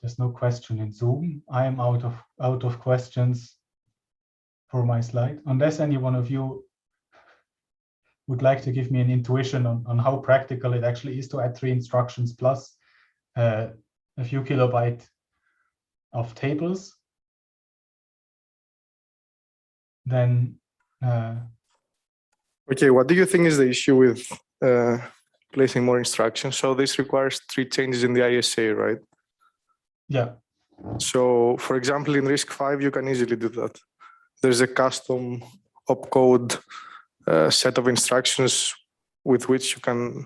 There's no question in Zoom. I am out of questions for my slide, unless any one of you would like to give me an intuition on how practical it actually is to add 3 instructions plus a few kilobytes of tables. Then Okay, what do you think is the issue with placing more instructions? So this requires 3 changes in the ISA, right? yeah. So for example, in RISC-V, you can easily do that. There's a custom opcode set of instructions with which you can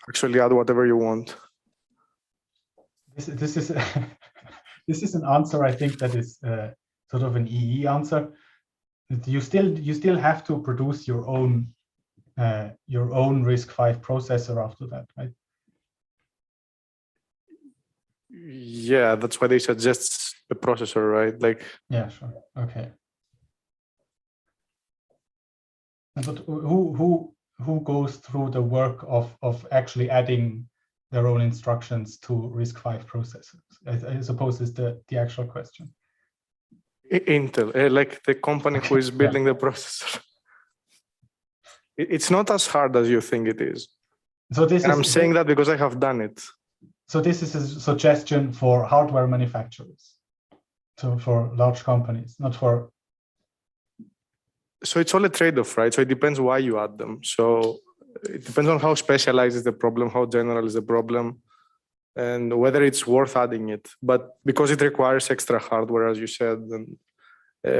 actually add whatever you want. This is this is an answer I think that is sort of an EE answer. You still have to produce your own RISC-V processor after that, right? Yeah, that's why they suggest a processor, right? Like, yeah, sure. Okay. But who goes through the work of actually adding their own instructions to RISC-V processors? I suppose is the actual question. Intel, like the company who is building the processor. It's not as hard as you think it is. So I'm saying that because I have done it. So this is a suggestion for hardware manufacturers, so for large companies, not for. So it's all a trade-off, right? So it depends why you add them. So it depends on how specialized is the problem, how general is the problem, and whether it's worth adding it. But because it requires extra hardware, as you said, and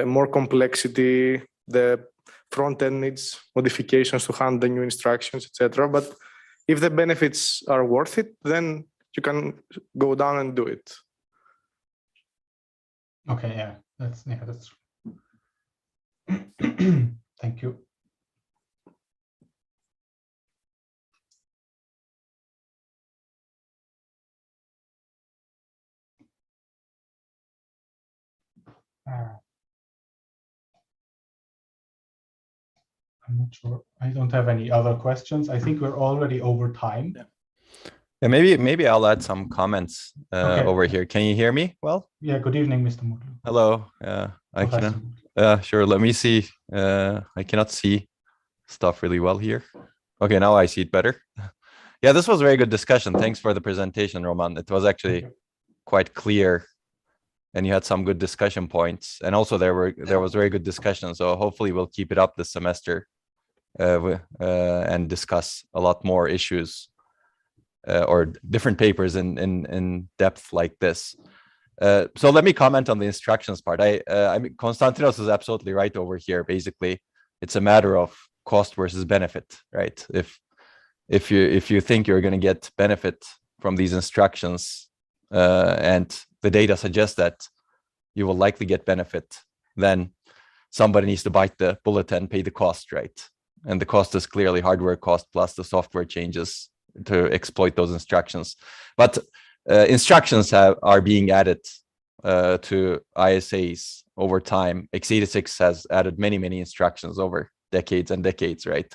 more complexity, the front end needs modifications to handle new instructions, etc. But if the benefits are worth it, then you can go down and do it. Okay, yeah, that's true. Thank you. I'm not sure. I don't have any other questions. I think we're already over time. Yeah, maybe I'll add some comments over here. Can you hear me well? Yeah, good evening, Mr. Mutlu. Hello. I can. Sure. Let me see. I cannot see stuff really well here. Okay, now I see it better. Yeah, this was a very good discussion. Thanks for the presentation, Roman. It was actually quite clear, and you had some good discussion points. And also there was very good discussion. So hopefully we'll keep it up this semester and discuss a lot more issues or different papers in depth like this. So let me comment on the instructions part. I mean, Konstantinos is absolutely right over here. Basically, it's a matter of cost versus benefit, right? If you think you're going to get benefit from these instructions, and the data suggests that you will likely get benefit, then somebody needs to bite the bullet and pay the cost, right? And the cost is clearly hardware cost plus the software changes to exploit those instructions. But instructions are being added to ISAs over time. x86 has added many instructions over decades and decades, right?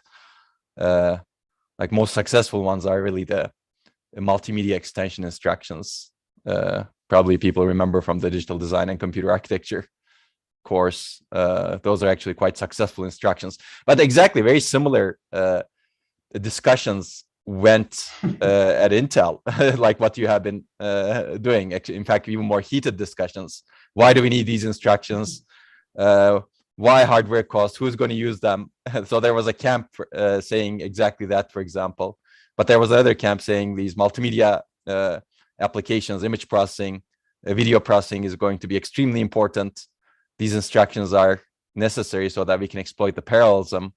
Like most successful ones are really the multimedia extension instructions. Probably people remember from the digital design and computer architecture course. Those are actually quite successful instructions. But exactly, very similar discussions went at Intel, like what you have been doing. Actually, in fact, even more heated discussions. Why do we need these instructions? Why hardware cost? Who's going to use them? So there was a camp saying exactly that, for example. But there was another camp saying these multimedia applications, image processing, video processing is going to be extremely important. These instructions are necessary so that we can exploit the parallelism.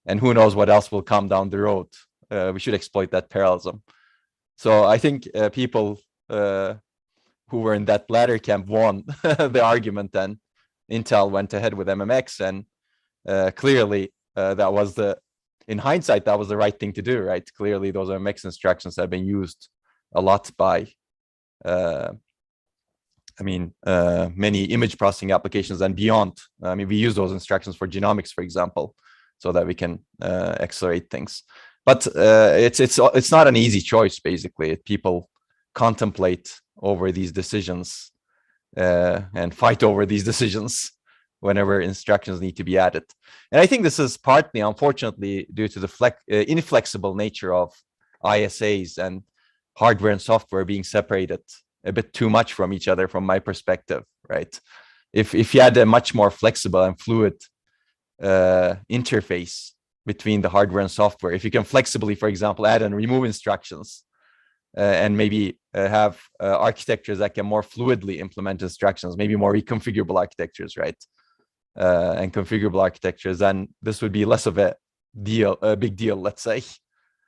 And who knows what else will come down the road. We should exploit that parallelism. So I think people who were in that latter camp won the argument, and Intel went ahead with MMX, and clearly that was in hindsight, that was the right thing to do, right? Clearly those MMX instructions have been used a lot by many image processing applications and beyond. I mean, we use those instructions for genomics, for example, so that we can accelerate things. But it's not an easy choice, basically. People contemplate over these decisions and fight over these decisions whenever instructions need to be added. And I think this is partly, unfortunately, due to the inflexible nature of ISAs and hardware and software being separated a bit too much from each other, from my perspective, right? If you had a much more flexible and fluid interface between the hardware and software, if you can flexibly, for example, add and remove instructions, and maybe have architectures that can more fluidly implement instructions, maybe more reconfigurable architectures, right? And configurable architectures, then this would be less of a big deal, let's say.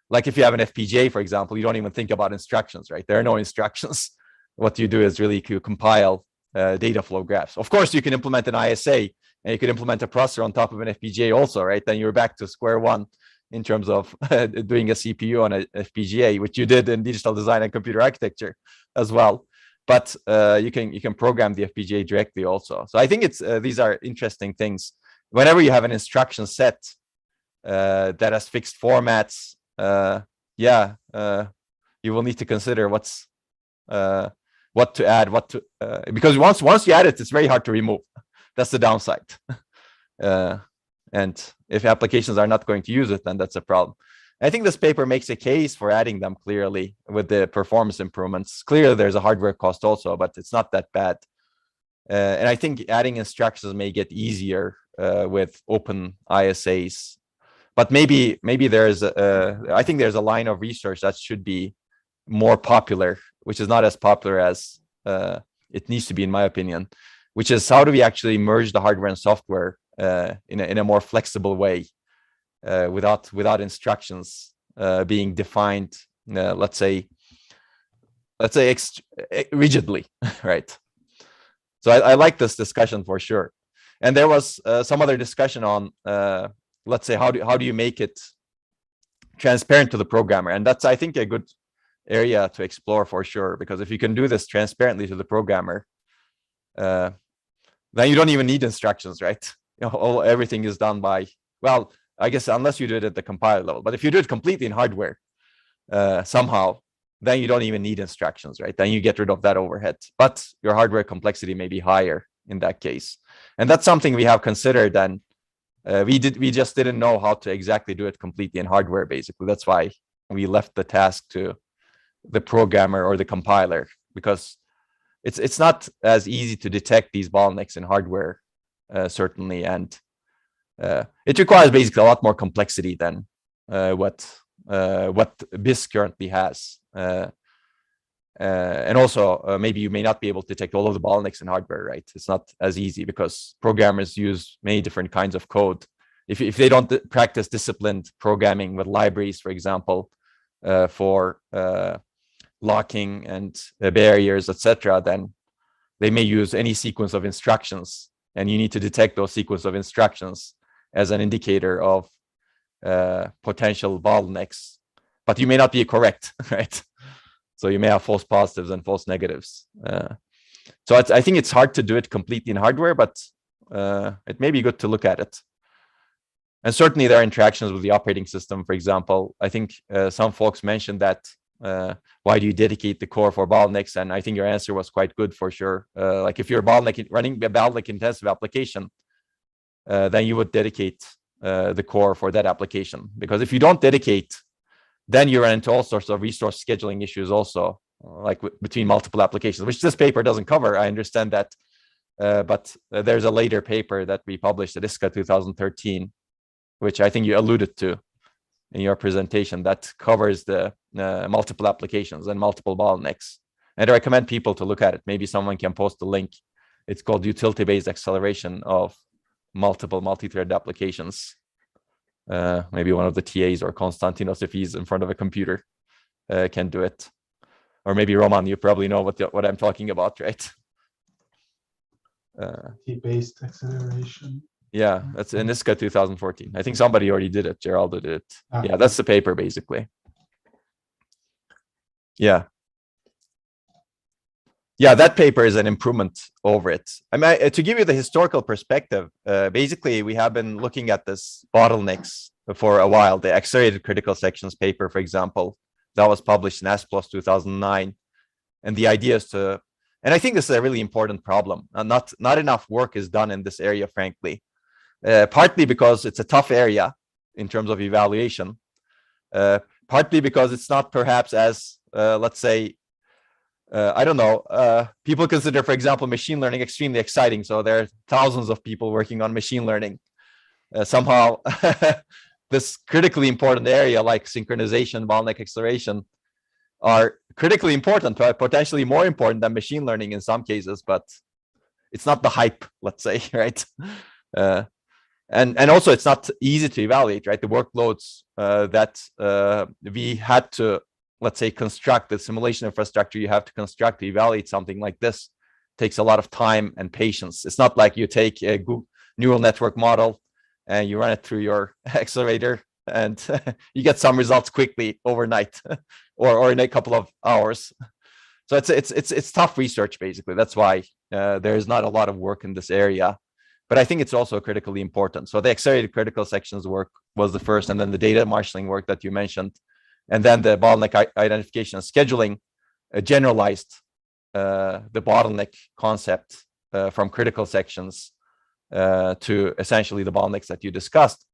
Like if you have an FPGA, for example, you don't even think about instructions, right? There are no instructions. What you do is really to compile data flow graphs. Of course, you can implement an ISA and you can implement a processor on top of an FPGA also, right? Then you're back to square one in terms of doing a CPU on an FPGA, which you did in digital design and computer architecture as well. But you can program the FPGA directly also. So I think these are interesting things. Whenever you have an instruction set that has fixed formats, you will need to consider what to add, because once you add it, it's very hard to remove. That's the downside. And if applications are not going to use it, then that's a problem. I think this paper makes a case for adding them clearly with the performance improvements. Clearly, there's a hardware cost also, but it's not that bad. And I think adding instructions may get easier with open ISAs. But maybe there's I think there's a line of research that should be more popular, which is not as popular as it needs to be, in my opinion, which is how do we actually merge the hardware and software in a more flexible way without instructions being defined, let's say rigidly, right? So I like this discussion for sure. And there was some other discussion on let's say how do you make it transparent to the programmer, and that's, I think, a good area to explore for sure, because if you can do this transparently to the programmer, then you don't even need instructions, right? Everything is done by, well, I guess unless you do it at the compiler level, but if you do it completely in hardware somehow, then you don't even need instructions, right? Then you get rid of that overhead, but your hardware complexity may be higher in that case. And that's something we have considered, and we just didn't know how to exactly do it completely in hardware, basically. That's why we left the task to the programmer or the compiler, because it's not as easy to detect these bottlenecks in hardware, certainly, and it requires basically a lot more complexity than what BIS currently has. And also, maybe you may not be able to detect all of the bottlenecks in hardware, right? It's not as easy because programmers use many different kinds of code. If they don't practice disciplined programming with libraries, for example, for locking and barriers, etc., then they may use any sequence of instructions, and you need to detect those sequence of instructions as an indicator of potential bottlenecks. But you may not be correct, right? So you may have false positives and false negatives. So I think it's hard to do it completely in hardware, but it may be good to look at it. And certainly there are interactions with the operating system. For example, I think some folks mentioned that why do you dedicate the core for bottlenecks? And I think your answer was quite good for sure. Like if you're running a bottleneck intensive application, then you would dedicate the core for that application. Because if you don't dedicate, then you run into all sorts of resource scheduling issues also, like between multiple applications, which this paper doesn't cover. I understand that. But there's a later paper that we published at ISCA 2013, which I think you alluded to in your presentation, that covers the multiple applications and multiple bottlenecks. And I recommend people to look at it. Maybe someone can post the link. It's called Utility-Based Acceleration of Multiple Multi-Thread Applications. Maybe one of the TAs or Konstantinos, if he's in front of a computer, can do it. Or maybe Roman, you probably know what I'm talking about, right? Based acceleration. Yeah, that's in ISCA 2014. I think somebody already did it. Geraldo did it. Yeah, that's the paper basically. Yeah. Yeah, that paper is an improvement over it. I mean, to give you the historical perspective, basically we have been looking at this bottlenecks for a while. The accelerated critical sections paper, for example, that was published in ASPLOS 2009. And the idea is to, and I think this is a really important problem. Not enough work is done in this area, frankly. Partly because it's a tough area in terms of evaluation. Partly because it's not perhaps as, let's say, I don't know, people consider, for example, machine learning extremely exciting. So there are thousands of people working on machine learning. Somehow, this critically important area like synchronization, bottleneck acceleration are critically important, potentially more important than machine learning in some cases, but it's not the hype, let's say, right? And also it's not easy to evaluate, right? The workloads that we had to, let's say, construct, the simulation infrastructure you have to construct to evaluate something like this takes a lot of time and patience. It's not like you take a neural network model and you run it through your accelerator and you get some results quickly overnight or in a couple of hours. So it's tough research, basically. That's why there is not a lot of work in this area. But I think it's also critically important. So the accelerated critical sections work was the first, and then the data marshaling work that you mentioned. And then the bottleneck identification and scheduling generalized the bottleneck concept from critical sections to essentially the bottlenecks that you discussed.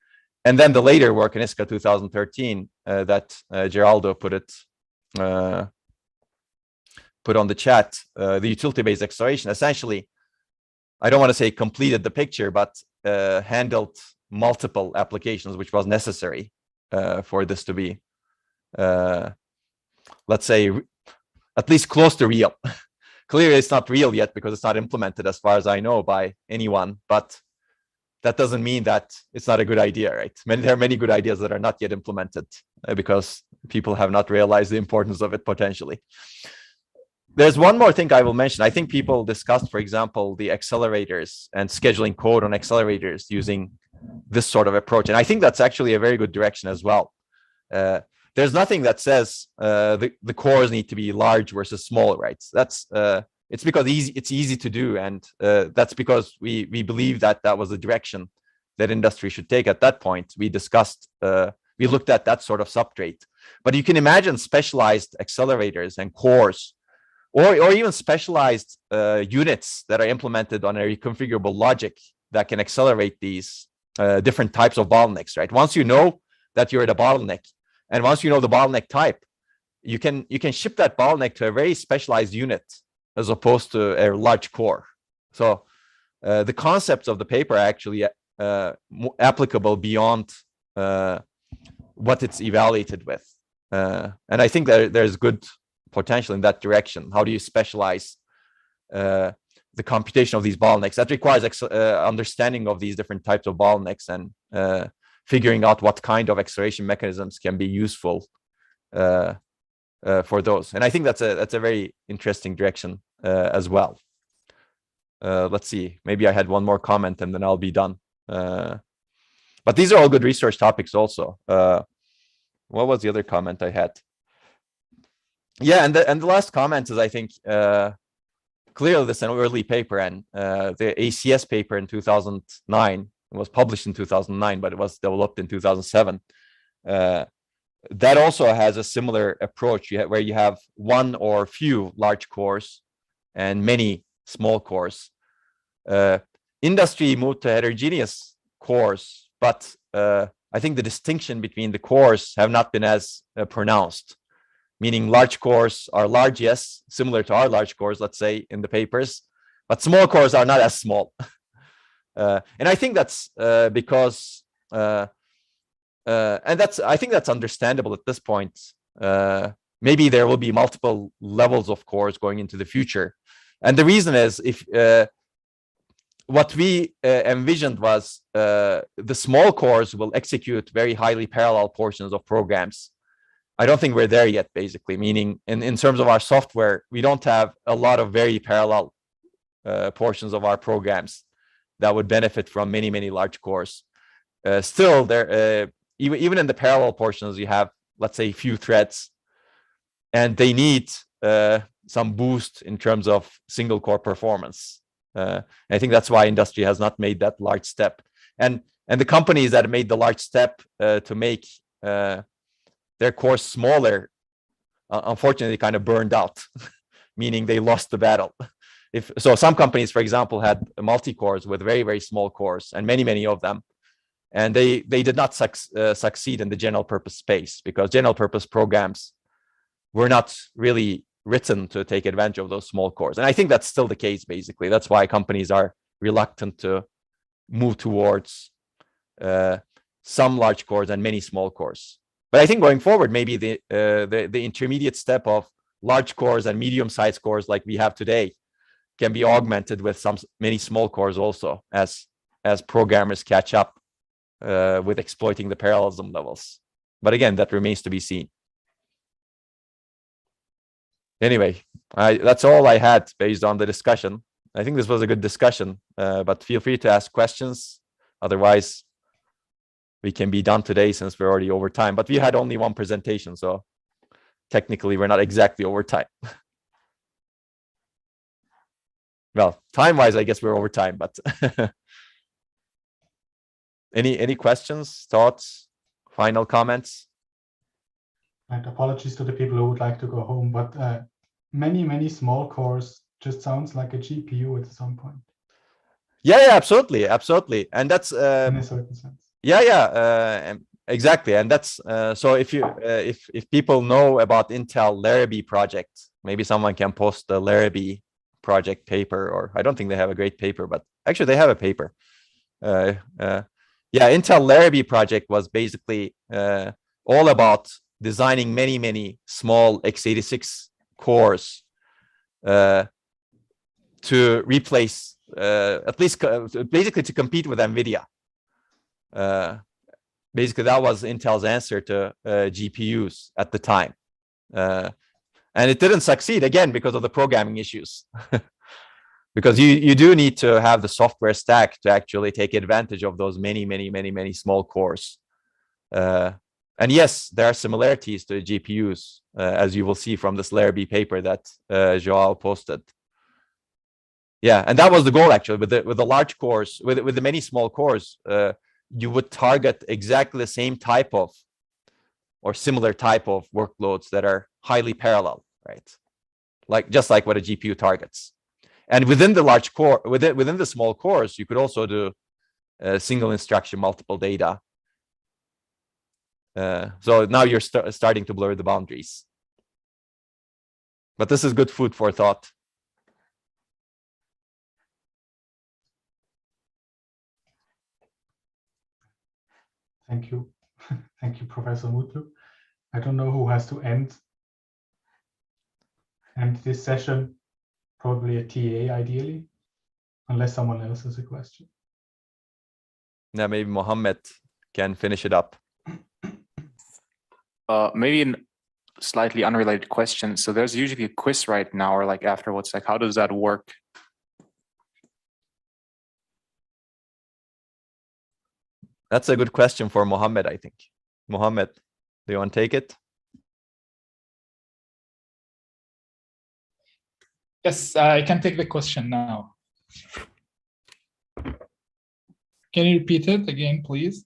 And then the later work in ISCA 2013 that Geraldo put on the chat, the utility-based acceleration, essentially, I don't want to say completed the picture, but handled multiple applications, which was necessary for this to be, let's say, at least close to real. Clearly, it's not real yet because it's not implemented as far as I know by anyone, but that doesn't mean that it's not a good idea, right? There are many good ideas that are not yet implemented because people have not realized the importance of it potentially. There's one more thing I will mention. I think people discussed, for example, the accelerators and scheduling code on accelerators using this sort of approach. And I think that's actually a very good direction as well. There's nothing that says the cores need to be large versus small, right? That's it's because it's easy to do, and that's because we believe that was the direction that industry should take. At that point, we discussed, we looked at that sort of substrate. But you can imagine specialized accelerators and cores, or even specialized units that are implemented on a reconfigurable logic that can accelerate these different types of bottlenecks, right? Once you know that you're at a bottleneck, and once you know the bottleneck type, you can ship that bottleneck to a very specialized unit as opposed to a large core. So the concepts of the paper are actually applicable beyond what it's evaluated with. And I think that there's good potential in that direction. How do you specialize the computation of these bottlenecks? That requires understanding of these different types of bottlenecks and figuring out what kind of acceleration mechanisms can be useful for those. And I think that's a very interesting direction as well. Let's see, maybe I had one more comment and then I'll be done. But these are all good research topics also. What was the other comment I had? Yeah, and the last comment is, I think, clearly this is an early paper, and the ACS paper in 2009, it was published in 2009, but it was developed in 2007. That also has a similar approach where you have one or few large cores and many small cores. Industry moved to heterogeneous cores, but I think the distinction between the cores have not been as pronounced, meaning large cores are large, yes, similar to our large cores, let's say, in the papers, but small cores are not as small. And I think that's because, and I think that's understandable at this point. Maybe there will be multiple levels of cores going into the future. And the reason is, if what we envisioned was the small cores will execute very highly parallel portions of programs. I don't think we're there yet, basically, meaning in terms of our software, we don't have a lot of very parallel portions of our programs that would benefit from many, many large cores. Still, there, even in the parallel portions, you have, let's say, few threads, and they need some boost in terms of single core performance. I think that's why industry has not made that large step. And the companies that made the large step to make their cores smaller, unfortunately, kind of burned out, meaning they lost the battle. So some companies, for example, had multi-cores with very, very small cores, and many, many of them. And they did not succeed in the general purpose space, because general purpose programs were not really written to take advantage of those small cores. And I think that's still the case, basically. That's why companies are reluctant to move towards some large cores and many small cores. But I think going forward, maybe the intermediate step of large cores and medium-sized cores like we have today can be augmented with many small cores also, as programmers catch up with exploiting the parallelism levels. But again, that remains to be seen. Anyway, that's all I had based on the discussion. I think this was a good discussion, but feel free to ask questions. Otherwise, we can be done today since we're already over time. But we had only one presentation, so technically we're not exactly over time. Well, time-wise, I guess we're over time, but any questions, thoughts, final comments? And apologies to the people who would like to go home, but many small cores just sounds like a GPU at some point. Yeah, absolutely, and that's in a certain sense. Yeah, exactly, and that's so if people know about Intel Larrabee project, maybe someone can post the Larrabee project paper, or I don't think they have a great paper, but actually they have a paper. Yeah, Intel Larrabee project was basically all about designing many small x86 cores to replace, at least basically to compete with NVIDIA. Basically, that was Intel's answer to GPUs at the time. And it didn't succeed, again, because of the programming issues. Because you do need to have the software stack to actually take advantage of those many small cores. And yes, there are similarities to GPUs, as you will see from this Larrabee paper that Joao posted. Yeah, and that was the goal, actually, with the large cores, with the many small cores, you would target exactly the same type of, or similar type of workloads that are highly parallel, right? Just like what a GPU targets. And within the large core, within the small cores, you could also do single instruction, multiple data. So now you're starting to blur the boundaries. But this is good food for thought. Thank you. Thank you, Professor Mutlu. I don't know who has to end this session. Probably a TA, ideally, unless someone else has a question. Yeah, maybe Mohammed can finish it up. Maybe slightly unrelated question. So there's usually a quiz right now, or like afterwards, like how does that work? That's a good question for Mohammed, I think. Mohammed, do you want to take it? Yes, I can take the question now. Can you repeat it again, please?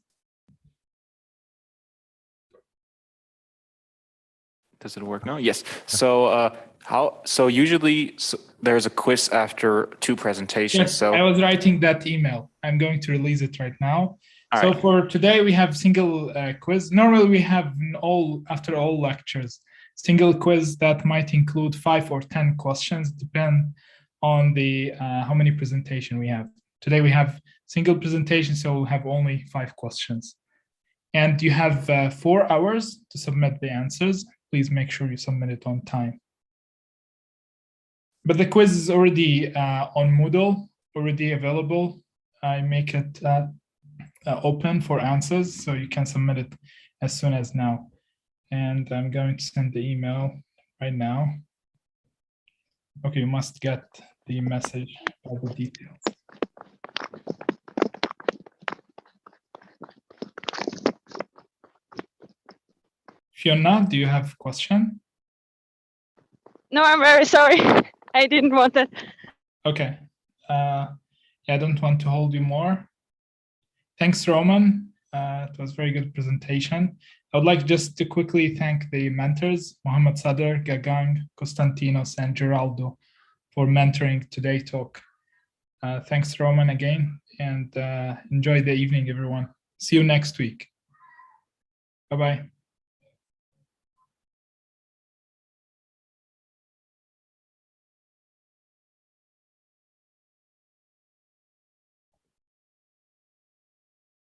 Does it work now? Yes. So so usually there's a quiz after 2 presentations. Yes, so I was writing that email. I'm going to release it right now. All so right. For today, we have single quiz. Normally, we have after all lectures, single quiz that might include 5 or 10 questions, depend on the how many presentation we have. Today, we have single presentation, so we'll have only 5 questions. And you have 4 hours to submit the answers. Please make sure you submit it on time. But the quiz is already on Moodle, already available. I make it open for answers, so you can submit it as soon as now. And I'm going to send the email right now. Okay, you must get the message, all the details. Fiona, do you have a question? No, I'm very sorry. I didn't want that. Okay. Yeah, I don't want to hold you more. Thanks, Roman. It was a very good presentation. I would like just to quickly thank the mentors, Mohammed Sadr, Gagang, Konstantinos, and Geraldo for mentoring today's talk. Thanks, Roman, again, and enjoy the evening, everyone. See you next week. Bye-bye.